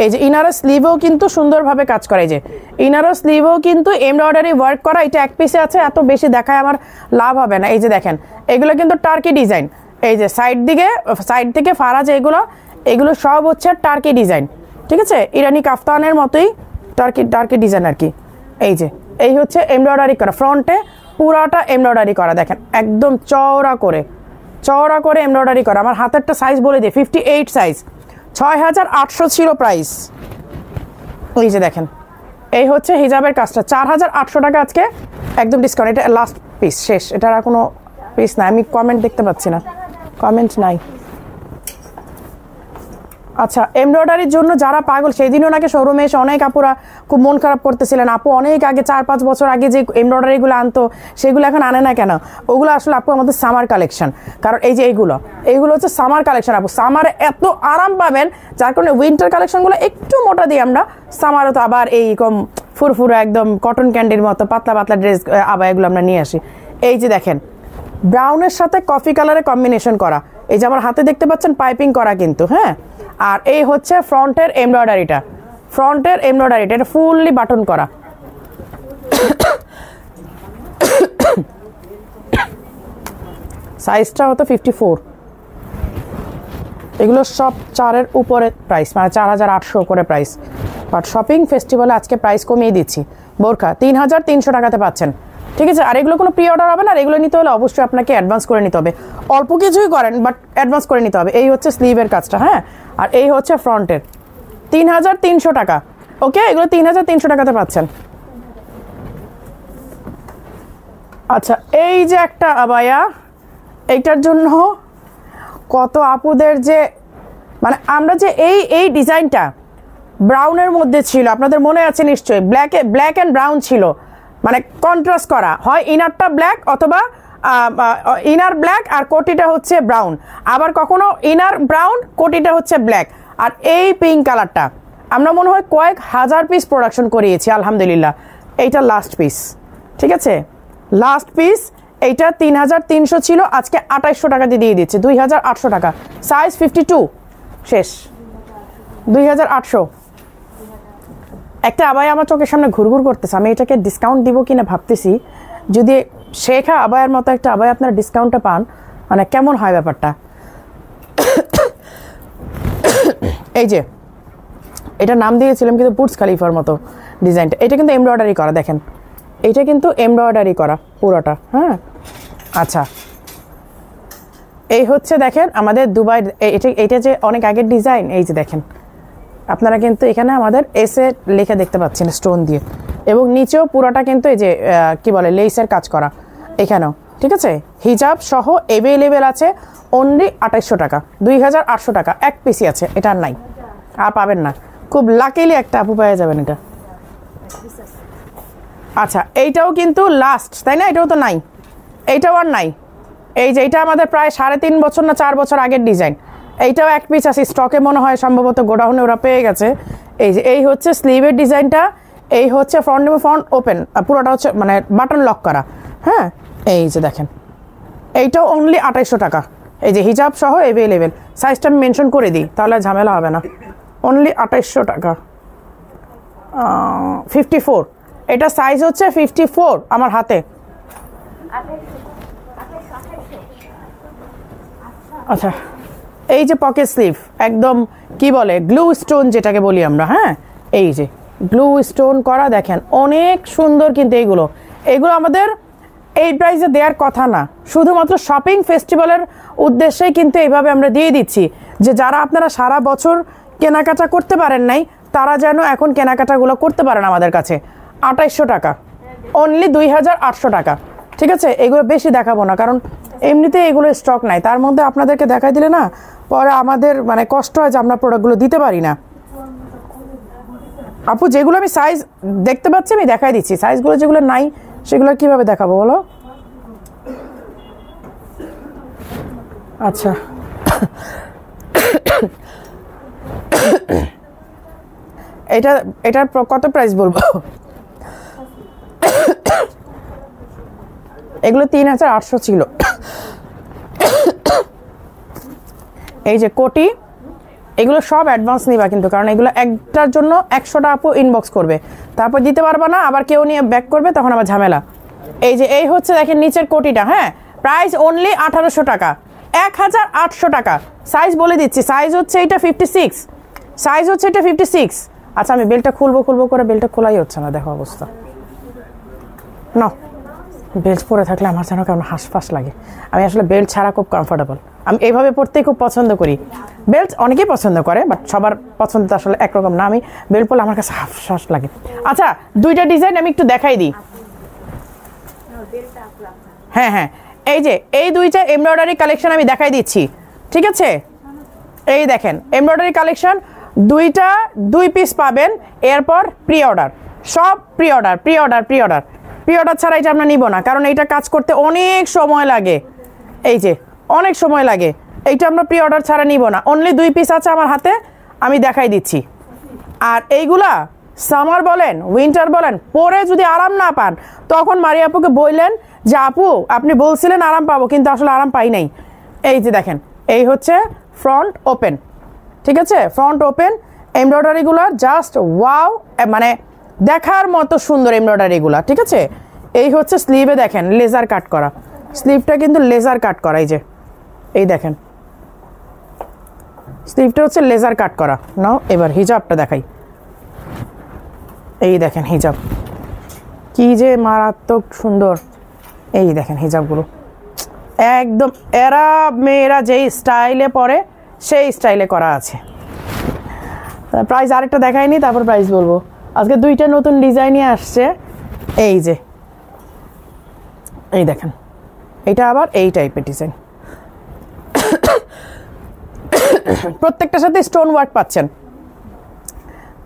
S1: এই যে ইনারের স্লিভেও কিন্তু সুন্দরভাবে কাজ করে, এই যে ইনারের স্লিভেও কিন্তু এমব্রয়ডারি ওয়ার্ক করা। এটা এক পিসে আছে, এত বেশি দেখায় আমার লাভ হবে না। এই যে দেখেন এগুলো কিন্তু টার্কি ডিজাইন, এই যে সাইড থেকে ফারাজ এগুলো সব হচ্ছে টার্কি ডিজাইন, ঠিক আছে, ইরানি কাফতানের মতোই টার্কি ডিজাইন আর কি। এই হচ্ছে এমব্রয়ডারি করা, ফ্রন্টে পুরাটা এমব্রয়ডারি করা, দেখেন একদম চওড়া করে এমব্রয়ডারি করা। আমার হাতেরটা সাইজ বলে দিই, 58 সাইজ, 6800 ছিল প্রাইস। এই যে দেখেন এই হচ্ছে হিজাবের কাজটা, 4800 টাকা আজকে একদম ডিসকাউন্ট। এটা লাস্ট পিস, শেষ, এটার আর কোনো পিস নাই। আমি কমেন্ট দেখতে পাচ্ছি না, কমেন্ট নাই। আচ্ছা এমব্রয়ডারির জন্য যারা পাগল, সেই দিনও নাকি শোরুমে এসে অনেক আপুরা খুব মন খারাপ করতেছিলেন, আপু অনেক আগে 4-5 বছর আগে যে এমব্রয়ডারিগুলো আনতো সেগুলো এখন আনে না কেন? ওগুলো আসলে আপু আমাদের সামার কালেকশন, কারণ এই যে এইগুলো হচ্ছে সামার কালেকশন। আপু সামারে এত আরাম পাবেন, যার কারণে উইন্টার কালেকশনগুলো একটু মোটা দিয়ে আমরা সামারে তো আবার এইরকম ফুরফুরা একদম কটন ক্যান্ডির মতো পাতলা ড্রেস আবার এগুলো আমরা নিয়ে আসি। এই যে দেখেন ব্রাউনের সাথে কফি কালারে কম্বিনেশন করা, এই যে আমার হাতে দেখতে পাচ্ছেন পাইপিং করা কিন্তু, হ্যাঁ। আর এই হচ্ছে ফ্রন্টের এমব্রয়ডারিটা, এটা ফুললি বাটন করা। সাইজটা হতো 54। এগুলো সব 4-এর উপরে প্রাইস, মানে 4800 করে প্রাইস। বাট শপিং ফেস্টিভ্যালে আজকে প্রাইস কমিয়ে দিচ্ছি। বোরখা 3300 টাকাতে পাচ্ছেন, ঠিক আছে। আর এগুলো কোনো প্রি অর্ডার হবে না, আর এগুলো নিতে হলে অবশ্যই আপনাকে অ্যাডভান্স করে নিতে হবে। অল্প কিছুই করেন বাট অ্যাডভান্স করে নিতে হবে। এই হচ্ছে স্লিভের কাজটা, হ্যাঁ। আর এই হচ্ছে ফ্রন্টের, 3300 টাকা। ওকে, এগুলো 3300 টাকাতে পাচ্ছেন। আচ্ছা এই যে একটা আবায়া, এইটার জন্য কত আপুদের যে মানে আমরা যে এই ডিজাইনটা ব্রাউনের মধ্যে ছিল, আপনাদের মনে আছে নিশ্চয়ই, ব্ল্যাক অ্যান্ড ব্রাউন ছিল, মানে কন্ট্রাস্ট করা, হয় ইনারটা ব্ল্যাক অথবা ইনার ব্ল্যাক আর কোটিটা হচ্ছে ব্রাউন, আবার কখনো ইনার ব্রাউন কোটিটা হচ্ছে ব্ল্যাক। আর এই পিঙ্ক কালারটা আমরা মনে হয় কয়েক হাজার পিস প্রোডাকশন করিয়েছি আলহামদুলিল্লাহ। এইটা লাস্ট পিস, ঠিক আছে, লাস্ট পিস। এইটা 3300 ছিল, আজকে 2800 টাকা দিয়ে দিচ্ছে, 2800 টাকা। সাইজ 52, শেষ, 2800। একটা আবায়া আমার চোখের সামনে ঘুরঘুর করতেছে, আমি এটাকে ডিসকাউন্ট দিব কিনা ভাবতেছি। যদি শেখা আবায়ের মতো একটা আবায়া আপনারা ডিসকাউন্টে পান, মানে কেমন হয় ব্যাপারটা। এই যে এটা নাম দিয়েছিলাম কিন্তু বুর্জ খালিফার মতো ডিজাইনটা, এটা কিন্তু এমব্রয়ডারি করা, দেখেন এটা কিন্তু এমব্রয়ডারি করা পুরোটা, হ্যাঁ। আচ্ছা এই হচ্ছে দেখেন আমাদের দুবাই, এটা যে অনেক আগের ডিজাইন। এই যে দেখেন আপনারা কিন্তু এখানে আমাদের এসে লেখা দেখতে পাচ্ছেন স্টোন দিয়ে, এবং নিচেও পুরোটা কিন্তু এই যে কি বলে লেসের কাজ করা এখানেও, ঠিক আছে। হিজাব সহ অ্যাভেলেবেল আছে অনলি 2800 টাকা, 2800 টাকা এক পিসি আছে, এটা আর নাই, আর পাবেন না। খুব লাকিলি একটা আপু পেয়ে যাবেন এটা। আচ্ছা এইটাও কিন্তু লাস্ট, তাই না? এটাও তো নাই, এইটাও আর নাই। এই যে এটা আমাদের প্রায় 3.5 বছর না 4 বছর আগের ডিজাইন, এইটাও এক পিস আছে স্টকে, মনে হয় সম্ভবত গোডাউনে ওরা পেয়ে গেছে। এই যে এই হচ্ছে স্লিভের ডিজাইনটা, এই হচ্ছে ফ্রন্ট ওপেন, পুরোটা হচ্ছে মানে বাটন লক করা, হ্যাঁ। এই যে দেখেন এইটাও অনলি 2800 টাকা, এই যে হিজাব সহ অ্যাভেলেবেল। সাইজটা আমি মেনশন করে দিই তাহলে ঝামেলা হবে না, অনলি 2800 টাকা। 54, এটা সাইজ হচ্ছে 54 আমার হাতে। আচ্ছা এই যে পকেট স্লিভ, একদম কি বলে গ্লু স্টোন যেটাকে বলি আমরা, হ্যাঁ। এই যে গ্লু স্টোন করা, দেখেন অনেক সুন্দর। কিন্তু এগুলো আমাদের এই প্রাইসে দেওয়ার কথা না, শুধুমাত্র শপিং ফেস্টিভ্যালের উদ্দেশ্যেই কিন্তু এইভাবে আমরা দিয়ে দিচ্ছি, যে যারা আপনারা সারা বছর কেনাকাটা করতে পারেন নাই তারা যেন এখন কেনাকাটাগুলো করতে পারেন আমাদের কাছে। 2800 টাকা, অনলি 2800 টাকা, ঠিক আছে। এগুলো বেশি দেখাবো না, কারণ এমনিতে এগুলো স্টক নাই, তার মধ্যে আপনাদেরকে দেখাই দিলে না পরে আমাদের মানে কষ্ট হয় যে আমরা প্রোডাক্টগুলো দিতে পারি না। আপু যেগুলো আমি সাইজ দেখতে পাচ্ছি আমি দেখাই দিচ্ছি, সাইজগুলো যেগুলো নাই সেগুলো কিভাবে দেখাবো বলো। আচ্ছা এটার কত প্রাইস বলবো? এগুলো 3800 ছিল, এই যে কোটি, এগুলো সব অ্যাডভান্স নিবা কিন্তু, কারণ এগুলো একটার জন্য 100টা আপু ইনবক্স করবে, তারপর দিতে পারবা না, আবার কেউ নিয়ে ব্যাক করবে, তখন আবার ঝামেলা। এই যে এই হচ্ছে দেখেন নিচের কোটিটা, হ্যাঁ, প্রাইস অনলি 1800 টাকা, 1800 টাকা। সাইজ বলে দিচ্ছি, সাইজ হচ্ছে এটা 56, সাইজ হচ্ছে এটা 56। আচ্ছা আমি বেলটা খুলবো করে বেলটা খোলাই হচ্ছে না, দেখো অবস্থা। না বেল্ট পরে থাকলে আমার যেন কেমন হাঁসফাঁস লাগে। আমি আসলে বেল্ট ছাড়া খুব কমফোর্টেবল, আমি এইভাবে পরতেই খুব পছন্দ করি। বেল্ট অনেকেই পছন্দ করে, বাট সবার পছন্দ আসলে একরকম না। আমি বেল্ট পরলে আমার কাছে হাঁসফাঁস লাগে। আচ্ছা দুইটা ডিজাইন আমি একটু দেখাই দিই। হ্যাঁ হ্যাঁ, এই যে এই দুইটা এমব্রয়ডারি কালেকশন আমি দেখাই দিচ্ছি, ঠিক আছে? এই দেখেন এমব্রয়ডারি কালেকশন, দুইটা 2 পিস পাবেন, এরপর প্রি অর্ডার, সব pre order pre order pre order pre order ছাড়া এটা আমরা নিব না, কারণ এইটা কাজ করতে অনেক সময় লাগে, এই যে অনেক সময় লাগে, এইটা আমরা প্রি অর্ডার ছাড়া নিব না। অনলি 2 পিস আছে আমার হাতে, আমি দেখাই দিচ্ছি। আর এইগুলা সামার বলেন উইন্টার বলেন, পরে যদি আরাম না পান তখন মারিয়া আপুকে বললেন যে আপু আপনি বলছিলেন আরাম পাবো, কিন্তু আসলে আরাম পাই নাই। এই যে দেখেন এই হচ্ছে ফ্রন্ট ওপেন, ঠিক আছে? ফ্রন্ট ওপেন এমব্রয়ডারিগুলো জাস্ট ওয়াও, মানে দেখার মতো সুন্দর এমব্রয়ডারিগুলো, ঠিক আছে? এই হচ্ছে স্লিভে দেখেন লেজার কাট করা, স্লিভটা কিন্তু লেজার কাট করা, এই যে এই দেখেন স্লিভটা হচ্ছে লেজার কাট করা। নাও এবার হিজাবটা দেখাই, এই দেখেন হিজাব কি যে মারাত্মক সুন্দর। এই দেখেন হিজাবগুলো একদম এরা মেয়েরা যেই স্টাইলে পরে সেই স্টাইলে করা আছে। প্রাইস আরেকটা দেখাইনি, তারপর প্রাইস বলবো। আজকে দুইটা নতুন ডিজাইনই আসছে, এই যে এই দেখেন এটা আবার এই টাইপের ডিজাইন, প্রত্যেকটার সাথে স্টোন ওয়ার্ক পাচ্ছেন।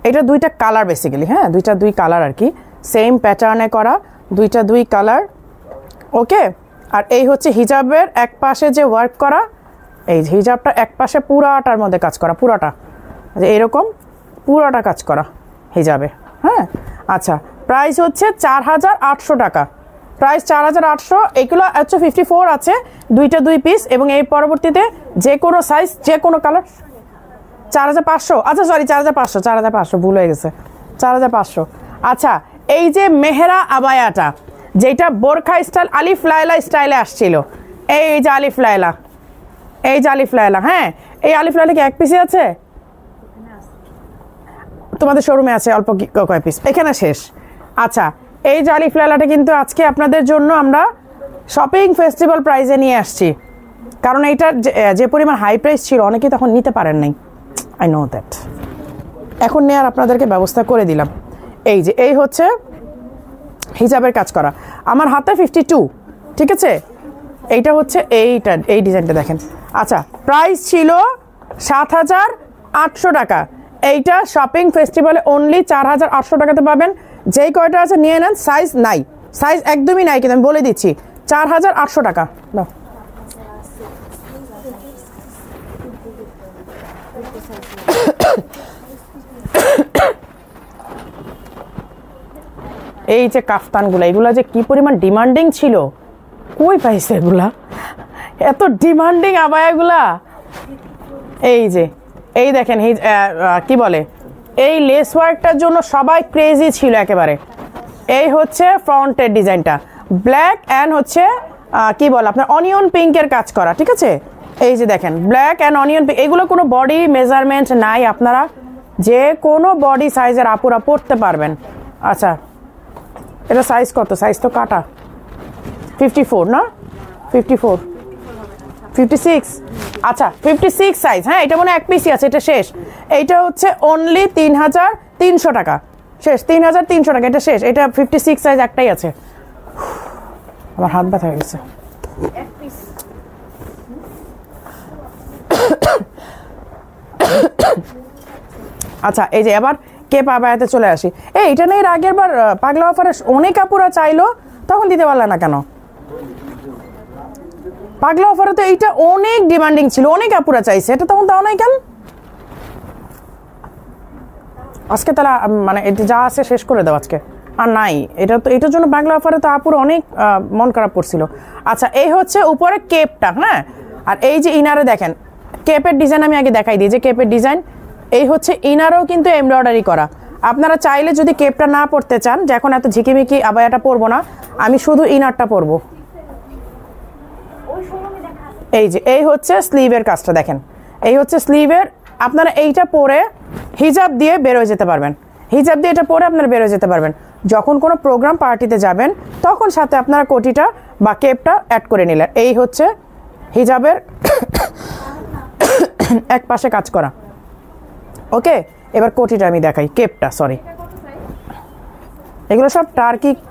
S1: এটা দুইটা কালার বেসিক্যালি, হ্যাঁ দুই কালার আর কি, সেম প্যাটার্নে করা, দুইটা 2 কালার, ওকে। আর এই হচ্ছে হিজাবের এক পাশে যে ওয়ার্ক করা, এই হিজাবটা এক পাশে পুরাটার মধ্যে কাজ করা, পুরাটা যে এরকম পুরাটা কাজ করা হিজাবে, হ্যাঁ। আচ্ছা প্রাইস হচ্ছে 4800 টাকা, প্রাইস 4800। এগুলো হচ্ছে 54 আছে, দুইটা 2 পিস, এবং এই পরবর্তীতে যে কোনো সাইজ যে কোনো কালার 4500, আচ্ছা সরি 4500 ভুল হয়ে গেছে, 4500। আচ্ছা এই যে মেহেরা আবায়াটা, যেটা বোরখা স্টাইল আলিফ লায়লা স্টাইলে আসছিল, এই যে আলিফ লায়লা, এই যে আলিফ লায়লা, হ্যাঁ এই আলিফ লায়লা কি এক পিসে আছে? তোমাদের শোরুমে আছে অল্প কয় পিস, এখানে শেষ। আচ্ছা এই যে আলিফ লায়লাটা কিন্তু আজকে আপনাদের জন্য আমরা শপিং ফেস্টিভ্যাল প্রাইজে নিয়ে আসছি, কারণ এইটার যে পরিমাণ হাই প্রাইস ছিল অনেকেই তখন নিতে পারেন নাই, আই নো দ্যাট, এখন নেওয়ার আপনাদেরকে ব্যবস্থা করে দিলাম। এই যে এই হচ্ছে হিজাবের কাজ করা, আমার হাতে 52, ঠিক আছে? এইটা হচ্ছে এইটা, এই ডিজাইনটা দেখেন। আচ্ছা প্রাইস ছিল 7800 টাকা, এইটা শপিং ফেস্টিভ্যালে অনলি 4800 টাকাতে পাবেন। যেই কয়টা আছে নিয়ে নেন, সাইজ নাই, সাইজ একদমই নাই, কিন্তু আমি বলে দিচ্ছি 4800 টাকা দাও। এই যে কাফতানগুলো, এগুলা যে কি পরিমাণ ডিমান্ডিং ছিল, কই পাইছে এগুলা এত ডিমান্ডিং আবায়াগুলা। এই যে এই দেখেন কি বলে, এই লেস ওয়ার্কটার জন্য সবাই ক্রেজি ছিল একেবারে। এই হচ্ছে ফ্রন্টের ডিজাইনটা, ব্ল্যাক অ্যান্ড হচ্ছে কি বলে আপনার অনিয়ন পিঙ্কের কাজ করা, ঠিক আছে? এই যে দেখেন ব্ল্যাক অ্যান্ড অনিয়ন পিঙ্ক, এগুলো কোনো বডি মেজারমেন্ট নাই, আপনারা যে কোনো বডি সাইজের আপুরা পরতে পারবেন। আচ্ছা এটা সাইজ কত? সাইজ তো কাটা, 54 না 54 56, আচ্ছা 56 সাইজ, হ্যাঁ এটা মনে এক পিসই আছে, এটা শেষ। এইটা হচ্ছে অনলি 3300 টাকা, শেষ 3300 টাকা, এটা শেষ। এটা 56 সাইজ একটাই আছে, আমার হাত ব্যথা হয়ে গেছে। আচ্ছা এই যে এবার কে পাবায়াতে চলে আসি। এইটা নেই আগের বার পাগলা অফারে অনেক আপুরা চাইলো, তখন দিতে পারলে না কেন? পাগলা অফারে তো এইটা অনেক ডিমান্ডিং ছিল, অনেক আপুরা চাইছে, এটা তখন দাও নাই কেন? আজকে তারা মানে এটা যা আছে শেষ করে দাও আজকে, আর নাই এটা তো, এটার জন্য বাংলা অফারে তো আপুর অনেক মন খারাপ করছিল। আচ্ছা এই হচ্ছে উপরে কেপটা, হ্যাঁ, আর এই যে ইনারে দেখেন কেপের ডিজাইন আমি আগে দেখাই দিই, যে কেপের ডিজাইন এই হচ্ছে। ইনারও কিন্তু এমব্রয়ডারি করা। আপনারা চাইলে যদি কেপটা না পরতে চান, যে এখন এত ঝিকিমিকি আবায়াটা পরবো না, আমি শুধু ইনারটা পরবো। এই যে এই হচ্ছে স্লিভের কাজটা দেখেন, এই হচ্ছে স্লিভের। আপনারা এইটা পরে হিজাব দিয়ে বেরোয় যেতে পারবেন, হিজাব দিয়ে এটা পরে আপনারা বেরোয় যেতে পারবেন। যখন কোনো প্রোগ্রাম পার্টিতে যাবেন তখন সাথে আপনারা কোটিটা বা কেপটা অ্যাড করে নিলেন। এই হচ্ছে হিজাবের এক পাশে কাজ করা। ওকে, এবার কোটিটা আমি দেখাই, কেপটা সরি, এগুলো সব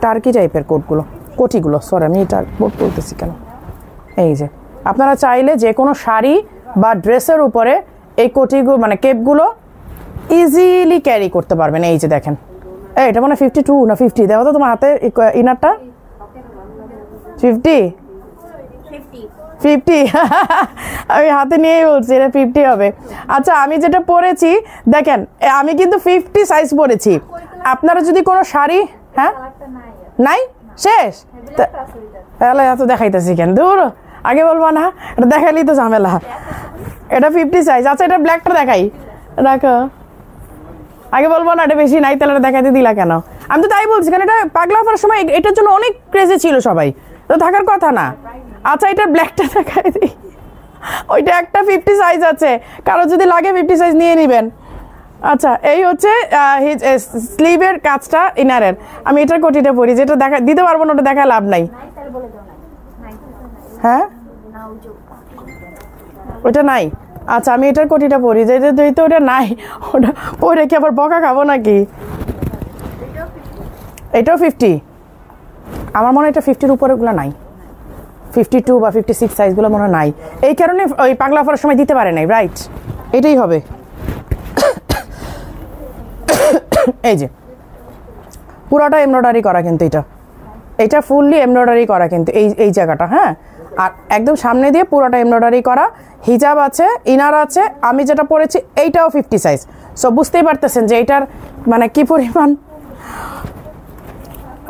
S1: টার্কি টাইপের কোটগুলো, কোটিগুলো, সরি আমি এটা কোট বলতেছি কেন। এই যে আপনারা চাইলে যে কোনো শাড়ি বা ড্রেসের উপরে এই কোটিগুলো মানে কেপগুলো ইজিলি ক্যারি করতে পারবেন। এই যে দেখেন, এটা মানে 52 না 50, দেখো তো তোমার হাতে ইনারটা 50 আমি হাতে নিয়েই বলছি এটা 50 হবে। আচ্ছা, আমি যেটা পরেছি দেখেন, আমি কিন্তু 50 সাইজ পরেছি। আপনারা যদি কোনো শাড়ি, হ্যাঁ নাই শেষ, তাহলে এত দেখাইতেছি কেন, দূর আগে বলবো না, এটা দেখাইলেই তো ঝামেলা। এটা 50 সাইজ। আচ্ছা, এটা ব্ল্যাকটা দেখাই, রাখো, আগে বলবো না এটা বেশি নাই, তাহলে দেখাইতে দিলা কেন? আমি তো তাই বলছি, কারণ এটা পাগলা হওয়ার সময় এটার জন্য অনেক ক্রেজে ছিল, সবাই তো থাকার কথা না। আচ্ছা, এটার ব্ল্যাকটা দেখাই দিই, ওইটা একটা 50 সাইজ আছে, কারো যদি লাগে 50 সাইজ নিয়ে নেবেন। আচ্ছা, এই হচ্ছে স্লিভের কাজটা ইনারের। আমি এটার কোটিটা পরি, যেটা দেখা দিতে পারবো না ওটা দেখা লাভ নাই। হ্যাঁ ওটা নাই। আচ্ছা, আমি এটার কোটিটা পরি, যেটা তো ওটা নাই, ওটা পরে কি আবার বকা খাবো নাকি? এটাও 50, আমার মনে হয় এটা 50-র উপরেগুলো নাই, 52 বা 56 সাইজগুলো মনে হয় নাই, এই কারণে ওই পাগলা পরার সময় দিতে পারে নাই, রাইট? এটাই হবে। এই যে পুরোটা এমব্রয়ডারি করা, কিন্তু এটা ফুললি এমব্রয়ডারি করা, কিন্তু এই জায়গাটা, হ্যাঁ, আর একদম সামনে দিয়ে পুরোটা এমব্রয়ডারি করা। হিজাব আছে, ইনার আছে। আমি যেটা পরেছি এইটাও 50 সাইজ। সো বুঝতেই পারতেছেন যে এইটার মানে কি পরিমাণ।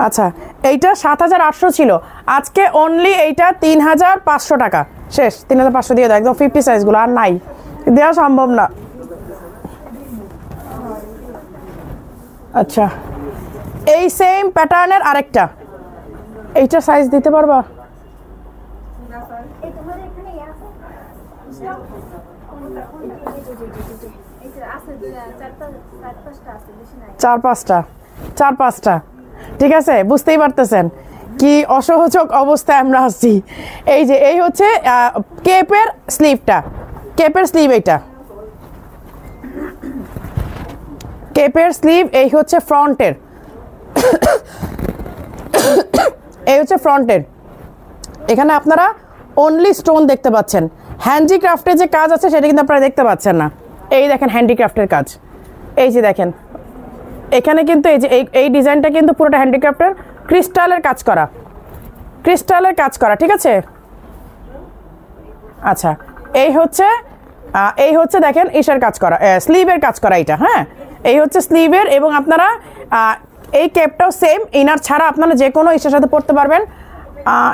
S1: আচ্ছা, এইটা 7,800 ছিল, আজকে অনলি এইটা 3,500 টাকা, শেষ। 3,500 দিয়ে দাও, একদম 50 সাইজগুলো আর নাই, দেওয়া সম্ভব না। আচ্ছা, এই সেম প্যাটার্নের আরেকটা, এইটা সাইজ দিতে পারবা? চার পাঁচটা, ঠিক আছে, বুঝতেই পারতেছেন কি অসহযোগ অবস্থায় আমরা আছি। এই যে এই হচ্ছে কেপের স্লিভটা, কেপের স্লিভ, এইটা কেপের স্লিভ। এই হচ্ছে ফ্রন্টের, এই হচ্ছে ফ্রন্টের। এখানে আপনারা অনলি স্টোন দেখতে পাচ্ছেন, হ্যান্ডিক্রাফটের যে কাজ আছে সেটা কিন্তু আপনারা দেখতে পাচ্ছেন না। এই দেখেন হ্যান্ডিক্রাফটের কাজ, এই যে দেখেন এখানে কিন্তু এই যে এই ডিজাইনটা কিন্তু পুরোটা হ্যান্ডিক্রাফটের, ক্রিস্টালের কাজ করা, ক্রিস্টালের কাজ করা, ঠিক আছে। আচ্ছা, এই হচ্ছে দেখেন ইসের কাজ করা, স্লিভের কাজ করা এইটা, হ্যাঁ, এই হচ্ছে স্লিভের। এবং আপনারা এই ক্যাপটাও সেম, ইনার ছাড়া আপনারা যে কোনো ইসের সাথে পরতে পারবেন।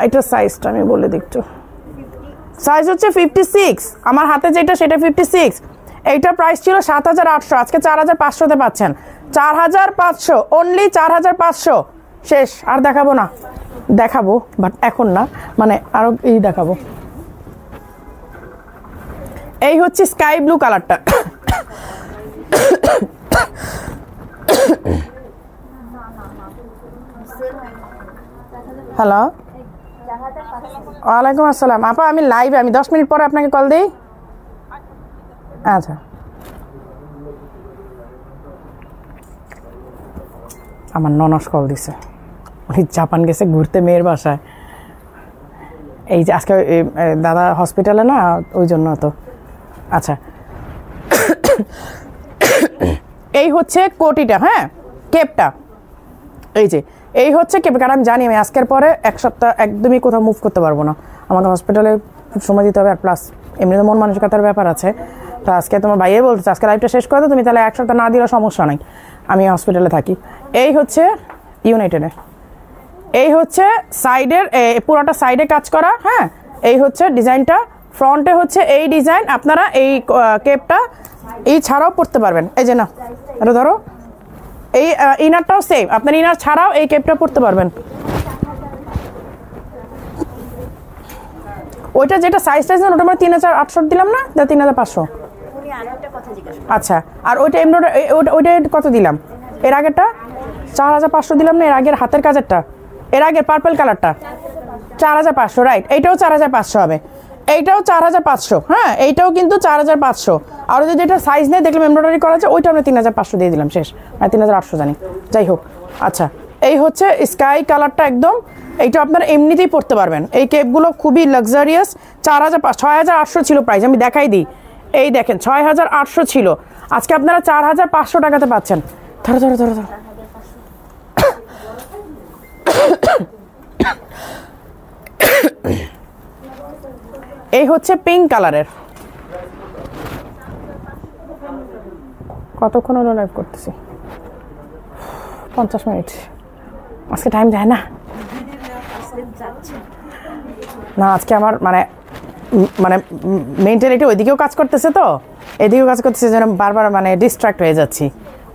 S1: এটার সাইজটা আমি বলে দিই একটু, সাইজ হচ্ছে 56, আমার হাতে যেটা সেটা 56। এইটার প্রাইস ছিল 7,800, আজকে 4,500-তে পাচ্ছেন। 4,500, অনলি 4,500, শেষ। আর দেখাবো না, দেখাবো বাট এখন না, মানে আরো এই দেখাবো। এই হচ্ছে স্কাই ব্লু কালারটা, হ্যালো, ওয়ালাইকুম আসসালাম। আপা আমি লাইভে, আমি 10 মিনিট পরে আপনাকে কল দিই। আচ্ছা, আমার ননস কল দিছে, উনি জাপান গেছে ঘুরতে মেয়ের বাসায়। এই যে আজকে দাদা হসপিটালে না, ওই জন্য তো। আচ্ছা, এই হচ্ছে কোটিটা, হ্যাঁ, কেপটা। এই যে এই হচ্ছে কেপ, কারণ আমি জানি আমি আজকের পরে এক সপ্তাহ একদমই কোথাও মুভ করতে পারবো না, আমাদের হসপিটালে সময় দিতে হবে, আর প্লাস এমনিতে মন মানসিকতার ব্যাপার আছে। তো আজকে তোমার ভাইয়ে বলছে আজকে লাইভটা শেষ করে দাও, তুমি তাহলে এক সপ্তাহ না দিলেও সমস্যা নাই, আমি হসপিটালে থাকি। এই হচ্ছে ইউনাইটেডে, এই হচ্ছে সাইডের পুরোটা সাইডে কাজ করা, হ্যাঁ, এই হচ্ছে ডিজাইনটা ফ্রন্টে হচ্ছে এই ডিজাইন, আপনারা এই কেপটা এই ছাড়াও পরতে পারবেন। এই যে না এটা ধরো, এই ইনারটাও সেম, আপনার ইনার ছাড়াও এই কেপটা পরতে পারবেন। ওইটা যেটা সাইজ টাইজ ওটা আমরা 3800 দিলাম না, 3500। আচ্ছা, আর ওইটা এমব্রয়ডারি ওইটা কত দিলাম? এর আগেরটা 4500 দিলাম না, এর আগের হাতের কাজেরটা, এর আগের পার্পল কালারটা 4500, রাইট। এইটাও 4500 হবে, এইটাও 4500। হ্যাঁ, এইটাও কিন্তু 4500। আর যদি এটা সাইজ নেই দেখলাম এমব্রয়ডারি করা আছে, ওইটা আমরা 3500 দিয়ে দিলাম, শেষ। 3800 জানি, যাই হোক। আচ্ছা, এই হচ্ছে স্কাই কালারটা একদম, এইটা আপনারা এমনিতেই পরতে পারবেন। এই কেপগুলো খুবই লাক্সারিয়াস। 6800 ছিল প্রাইস, আমি দেখাই দিই। এই দেখেন 6800 ছিল, আজকে আপনারা 4500 টাকাতে পাচ্ছেন। ধরো ধরো ধরো ধরো। এই হচ্ছে পিঙ্ক কালারের। কতক্ষণ হলো লাইভ করতেছি? 50 মিনিট। আজকে টাইম যায় না, না আজকে আমার মানে মেন্টালিটি ওইদিকেও কাজ করতেছে, তো এদিকেও কাজ করতেছে, যেন বারবার মানে ডিস্ট্রাক্ট হয়ে যাচ্ছি।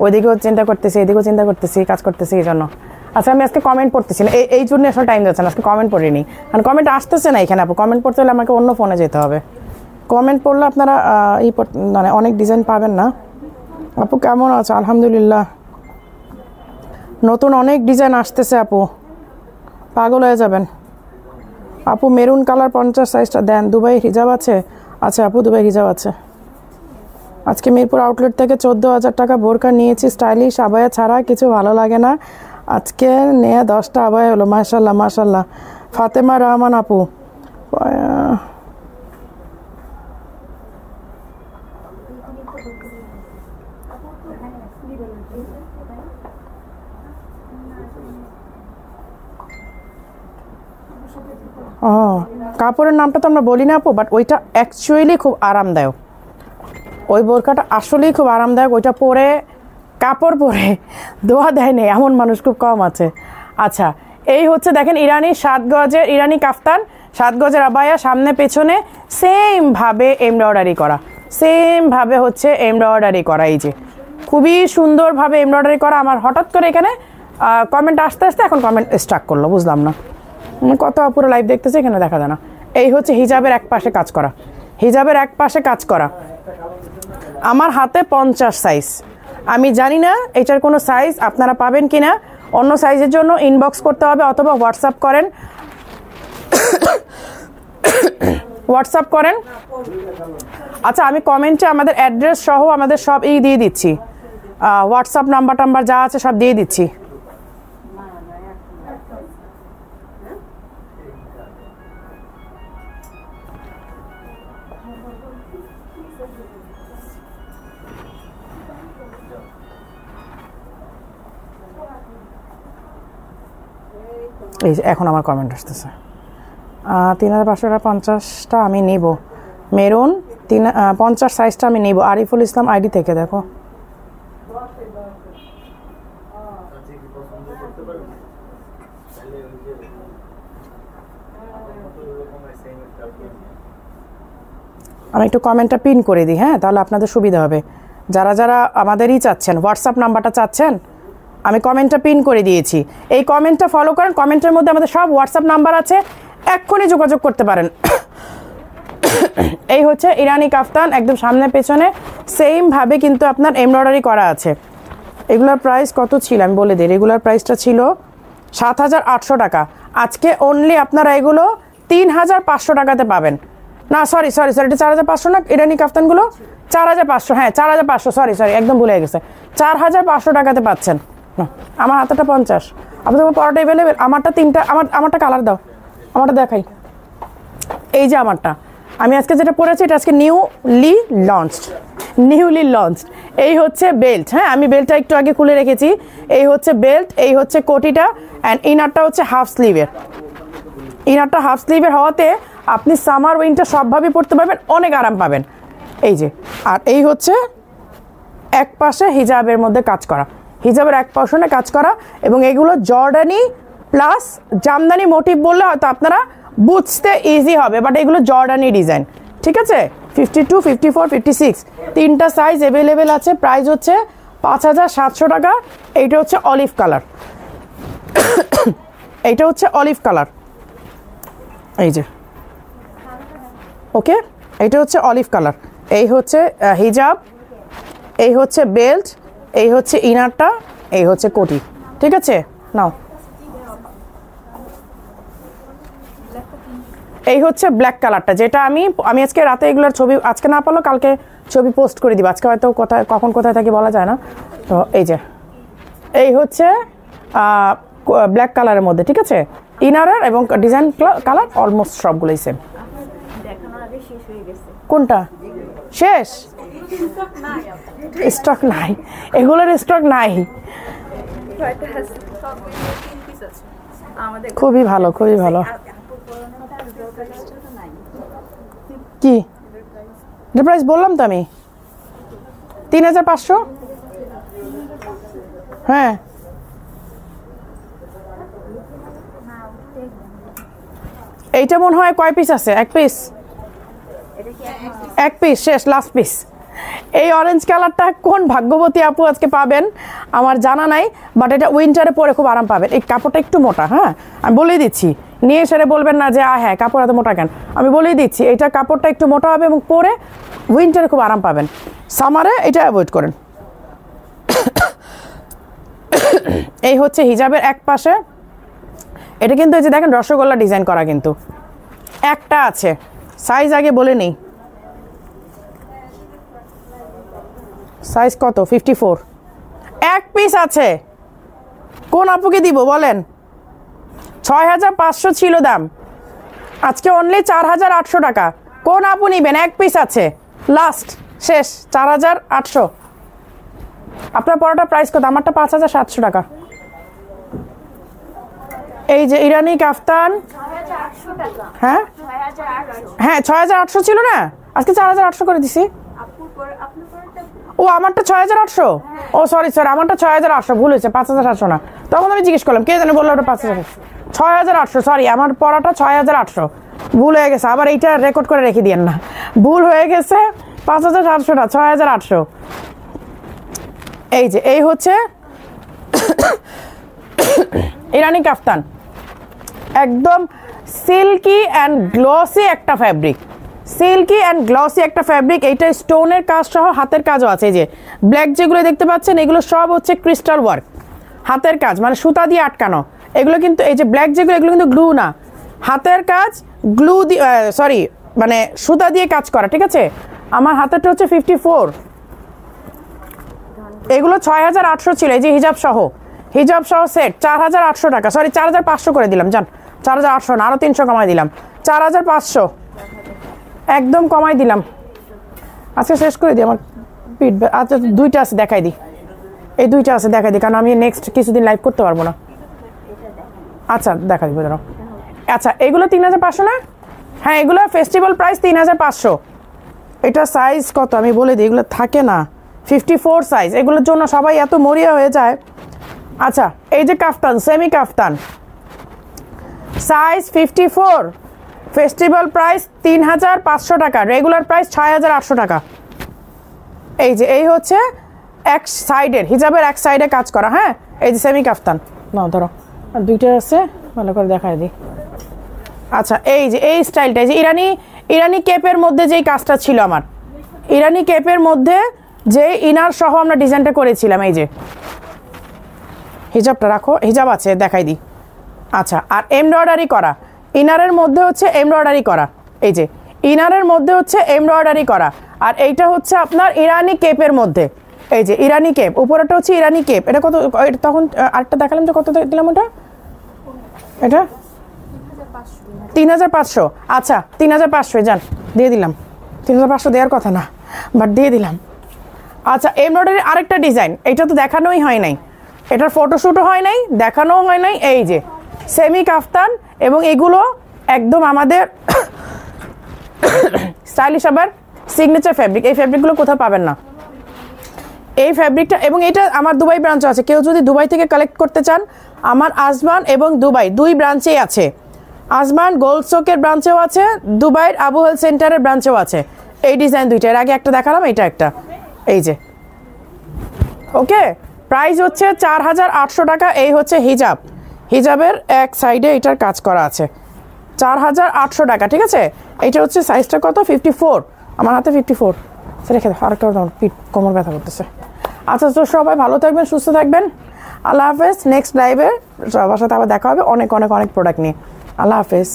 S1: ওইদিকেও চিন্তা করতেছি, এদিকেও চিন্তা করতেছি, কাজ করতেছি এই জন্য। আচ্ছা, আমি আজকে কমেন্ট পড়তেছি না, এই জন্য আসলে টাইম যাচ্ছে না, আজকে কমেন্ট পড়িনি, কারণ কমেন্ট আসতেছে না এখানে। আপু কমেন্ট পড়তে হলে আমাকে অন্য ফোনে যেতে হবে। কমেন্ট পড়লে আপনারা মানে অনেক ডিজাইন পাবেন না। আপু কেমন আছো? আলহামদুলিল্লাহ। নতুন অনেক ডিজাইন আসতেছে আপু, পাগল হয়ে যাবেন। আপু মেরুন কালার 50 সাইজটা দেন। দুবাই হিজাব আছে? আচ্ছা আপু, দুবাই হিজাব আছে। আজকে মিরপুর আউটলেট থেকে 14,000 টাকা বোরকা নিয়েছি, স্টাইলিশ আবায়া ছাড়া কিছু ভালো লাগে না। আজকে নেয়া 10টা আবায়া হলো, মাশাল্লাহ মাশাল্লাহ। ফাতেমা রহমান আপু, ও কাপড়ের নামটা তো আমরা বলি না আপু, বাট ওইটা অ্যাকচুয়ালি খুব আরামদায়ক। ওই বোরকাটা আসলেই খুব আরামদায়ক। ওইটা পরে, কাপড় পরে দোয়া দেয় নেই এমন মানুষ খুব কম আছে। আচ্ছা, এই হচ্ছে দেখেন ইরানি 7 গজের ইরানি কাফতান, 7 গজের আবায়া, সামনে পেছনে সেম ভাবে এমব্রয়ডারি করা, সেম ভাবে হচ্ছে এমব্রয়ডারি করা। এই যে খুবই সুন্দরভাবে এমব্রয়ডারি করা। আমার হঠাৎ করে এখানে কমেন্ট আসতে আসতে এখন কমেন্ট স্টার্ট করলো, বুঝলাম না। কত পুরো লাইভ দেখতেছে, এখানে দেখা যায় না। এই হচ্ছে হিজাবের এক পাশে কাজ করা, হিজাবের এক পাশে কাজ করা। আমার হাতে 50 সাইজ, আমি জানি না এটার কোনো সাইজ আপনারা পাবেন কিনা। অন্য সাইজের জন্য ইনবক্স করতে হবে অথবা হোয়াটসঅ্যাপ করেন, হোয়াটসঅ্যাপ করেন। আচ্ছা, আমি কমেন্টে আমাদের অ্যাড্রেস সহ আমাদের সব দিয়ে দিচ্ছি, হোয়াটসঅ্যাপ নাম্বার টাম্বার যা আছে সব দিয়ে দিচ্ছি। এই যে এখন আমার কমেন্ট আসতেছে। 3550টা আমি নিব, মেরুন 50 সাইজটা আমি নিব। আরিফুল ইসলাম আইডি থেকে দেখো। আমি একটু কমেন্টটা পিন করে দিই, হ্যাঁ, তাহলে আপনাদের সুবিধা হবে। যারা যারা আমাদেরই চাচ্ছেন, হোয়াটসঅ্যাপ নাম্বারটা চাচ্ছেন, আমি কমেন্টটা পিন করে দিয়েছি। এই কমেন্টটা ফলো করেন, কমেন্টের মধ্যে আমাদের সব হোয়াটসঅ্যাপ নাম্বার আছে, এক্ষুনি যোগাযোগ করতে পারেন। এই হচ্ছে ইরানি কাফতান, একদম সামনে পেছনে সেম ভাবে কিন্তু আপনার এমব্রয়ডারি করা আছে। এগুলোর প্রাইস কত ছিল আমি বলে দিই। রেগুলার প্রাইসটা ছিল 7800 টাকা, আজকে অনলি আপনারা এগুলো 3500 টাকাতে পাবেন। না সরি, এটা 4500 না, ইরানি কাফতানগুলো 4500, হ্যাঁ 4500, সরি একদম ভুলে গেছে, 4500 টাকাতে পাচ্ছেন। না, আমার হাতেটা 50, আপনাদের পরোটা অ্যাভেলেবেল। আমারটা 3টা, আমারটা কালার দাও, আমারটা দেখাই। এই যে আমারটা, আমি আজকে যেটা পরেছি এটা আজকে নিউলি লঞ্চড। এই হচ্ছে বেল্ট, হ্যাঁ আমি বেল্টটা একটু আগে খুলে রেখেছি। এই হচ্ছে বেল্ট, এই হচ্ছে কোটিটা, অ্যান্ড ইনারটা হচ্ছে হাফ স্লিভের। ইনারটা হাফ স্লিভের হওয়াতে আপনি সামার উইন্টার সবভাবে পরতে পারবেন, অনেক আরাম পাবেন। এই যে, আর এই হচ্ছে এক পাশে হিজাবের মধ্যে কাজ করা, হিজাবের এক পাশে কাজ করা, এবং এগুলো জর্ডানি প্লাস জামদানি মোটিভ বললে হয়তো আপনারা বুঝতে ইজি হবে, বাট এগুলো জর্ডানি ডিজাইন, ঠিক আছে 52, 54, 56 তিনটা সাইজ অ্যাভেলেবেল আছে। প্রাইস হচ্ছে 5700 টাকা। এইটা হচ্ছে অলিভ কালার, এইটা হচ্ছে অলিভ কালার, এই যে ওকে, এইটা হচ্ছে অলিভ কালার। এই হচ্ছে হিজাব, এই হচ্ছে বেল্ট, এই হচ্ছে ইনারটা, এই হচ্ছে কোটি। ঠিক আছে, নাও এই হচ্ছে ব্ল্যাক কালারটা, যেটা আমি আজকে রাতে এগুলোর ছবি, আজকে না পারলো কালকে ছবি পোস্ট করে দিব। আজকে হয়তো কোথায় কখন কোথায় থাকি বলা যায় না। তো এই যে এই হচ্ছে ব্ল্যাক কালারের মধ্যে, ঠিক আছে, ইনারের এবং ডিজাইন কালার অলমোস্ট সবগুলোই সেম। কোনটা শেষ? স্টক নাই, এগুলোর স্টক নাই। খুবই ভালো, খুবই ভালো। কি প্রাইস বললাম তো আমি, 3500। হ্যাঁ এইটা মনে হয় কয় পিস আছে? এক পিস, এক পিস শেষ, লাস্ট পিস। এই অরেঞ্জ কালারটা কোন ভাগ্যবতী আপু আজকে পাবেন আমার জানা নাই, বাট এটা উইন্টারে পরে খুব আরাম পাবেন। এই কাপড়টা একটু মোটা, হ্যাঁ আমি বলেই দিচ্ছি, নিয়ে সেরে বলবেন না যে হ্যাঁ কাপড় এত মোটা কেন, আমি বলেই দিচ্ছি এটা কাপড়টা একটু মোটা হবে এবং পরে উইন্টারে খুব আরাম পাবেন। সামারে এটা অ্যাভয়েড করেন। এই হচ্ছে হিজাবের এক পাশে, এটা কিন্তু এই যে দেখেন রসগোল্লা ডিজাইন করা, কিন্তু একটা আছে সাইজ আগে বলে নেই, সাইজ কত? 54, এক পিস আছে। কোন আপুকে দিব বলেন? 6500 ছিল দাম, আজকে অনলি 4800 টাকা। কোন আপু নিবেন? এক পিস আছে, লাস্ট, শেষ, 4800। আপনার পরোটা প্রাইস কত? আমারটা 5700 টাকা। এই যে ইরানি কাফতান, হ্যাঁ হ্যাঁ 6800 ছিল না, আজকে 4800 করে দিছি। ও আমারটা 6800, ও সরি সরি, আমারটা 6800, ভুল হয়েছে, 5700 না। তখন আমি জিজ্ঞেস করলাম কে জানে, বললো ওটা 6800, সরি আমার পড়াটা 6800, ভুল হয়ে গেছে। আবার এইটা রেকর্ড করে রেখে দিয়েন না, ভুল হয়ে গেছে, 5700 না 6800। এই যে এই হচ্ছে ইরানি কাফতান, একদম সিল্কি অ্যান্ড গ্লসি একটা ফ্যাব্রিক, সিল্কি অ্যান্ড গ্লসি একটা ফ্যাব্রিক। এইটা স্টোনের কাজ সহ হাতের কাজও আছে। এই যে ব্ল্যাক যেগুলো দেখতে পাচ্ছেন এগুলো সব হচ্ছে ক্রিস্টাল ওয়ার্ক, হাতের কাজ, মানে সুতা দিয়ে আটকানো। এগুলো কিন্তু এই যে ব্ল্যাক যেগুলো, এগুলো কিন্তু গ্লু না, হাতের কাজ, গ্লু দিয়ে সরি মানে সুতা দিয়ে কাজ করা। ঠিক আছে, আমার হাতেরটা হচ্ছে 54, এগুলো 6800 ছিল। এই যে হিজাব সহ, হিজাব সহ সেট 4800 টাকা, সরি 4500 করে দিলাম, জান 4800 না, আরো 300 কমাই দিলাম, 4500 একদম কমাই দিলাম। আচ্ছা শেষ করে দিই, আমার পিঠ, আচ্ছা দুইটা আছে দেখাই দিই, এই দুইটা আছে দেখাই দিই, কারণ আমি নেক্সট কিছুদিন লাইভ করতে পারবো না। আচ্ছা দেখা দিব ধরো। আচ্ছা এগুলো 3500 না? হ্যাঁ এগুলো ফেস্টিভ্যাল প্রাইস 3500। এটা সাইজ কত আমি বলে দিই, এগুলো থাকে না, 54 সাইজ, এগুলোর জন্য সবাই এত মরিয়া হয়ে যায়। আচ্ছা এই যে কাফতান, সেমি কাফতান, সাইজ 54, ফেস্টিভ্যাল প্রাইস 3500 টাকা, রেগুলার প্রাইস 6800 টাকা। এই যে এই হচ্ছে এক সাইডের, হিজাবের এক সাইডে কাজ করা, হ্যাঁ এই যে সেমি কাফতান, নাও ধরো, আর দুইটা আছে ভালো করে দেখাই দিই। আচ্ছা এই যে এই স্টাইলটা, এই যে ইরানি কেপের মধ্যে যেই কাজটা ছিল আমার, ইরানি কেপের মধ্যে যে ইনার সহ আমরা ডিজাইনটা করেছিলাম, এই যে হিজাবটা রাখো, হিজাব আছে দেখাই দিই। আচ্ছা আর এমব্রয়ডারি করা, ইনারের মধ্যে হচ্ছে এমব্রয়ডারি করা, এই যে ইনারের মধ্যে হচ্ছে এমব্রয়ডারি করা, আর এইটা হচ্ছে আপনার ইরানি কেপের মধ্যে, এই যে ইরানি কেপ, উপরেটা হচ্ছে ইরানি কেপ। এটা কত? তখন আরেকটা দেখালাম যে কত দিলাম ওটা, এটা 3500। আচ্ছা 3500 যান দিয়ে দিলাম, 3500 দেওয়ার কথা না বাট দিয়ে দিলাম। আচ্ছা এমব্রয়ডারি আরেকটা ডিজাইন, এটা তো দেখানোই হয় নাই, এটার ফটোশ্যুটও হয় নাই, দেখানোও হয় নাই। এই যে সেমি কাফতান, এবং এগুলো একদম আমাদের স্টাইলিশ আবার সিগনেচার ফ্যাব্রিক। এই ফ্যাব্রিকগুলো কোথাও পাবেন না, এই ফ্যাব্রিকটা। এবং এটা আমার দুবাই ব্রাঞ্চ আছে, কেউ যদি দুবাই থেকে কালেক্ট করতে চান, আমার আজমান এবং দুবাই দুই ব্রাঞ্চেই আছে। আজমান গোল্ড চোকের ব্রাঞ্চেও আছে, দুবাইয়ের আবু হেল সেন্টারের ব্রাঞ্চেও আছে। এই ডিজাইন দুইটা, এর আগে একটা দেখালাম, এটা একটা, এই যে। ওকে, প্রাইস হচ্ছে 4800 টাকা। এই হচ্ছে হিজাব, হিজাবের এক সাইডে এটার কাজ করা আছে, 4800 টাকা। ঠিক আছে, এইটা হচ্ছে সাইজটা কত, 54, আমার হাতে 54। রেখে দাও, আরেকটা পিঠ কোমর ব্যথা করতেছে। আচ্ছা, তো সবাই ভালো থাকবেন, সুস্থ থাকবেন, আল্লাহ হাফেজ। নেক্সট লাইভে সবার সাথে আবার দেখা হবে অনেক অনেক অনেক প্রোডাক্ট নিয়ে। আল্লাহ হাফেজ।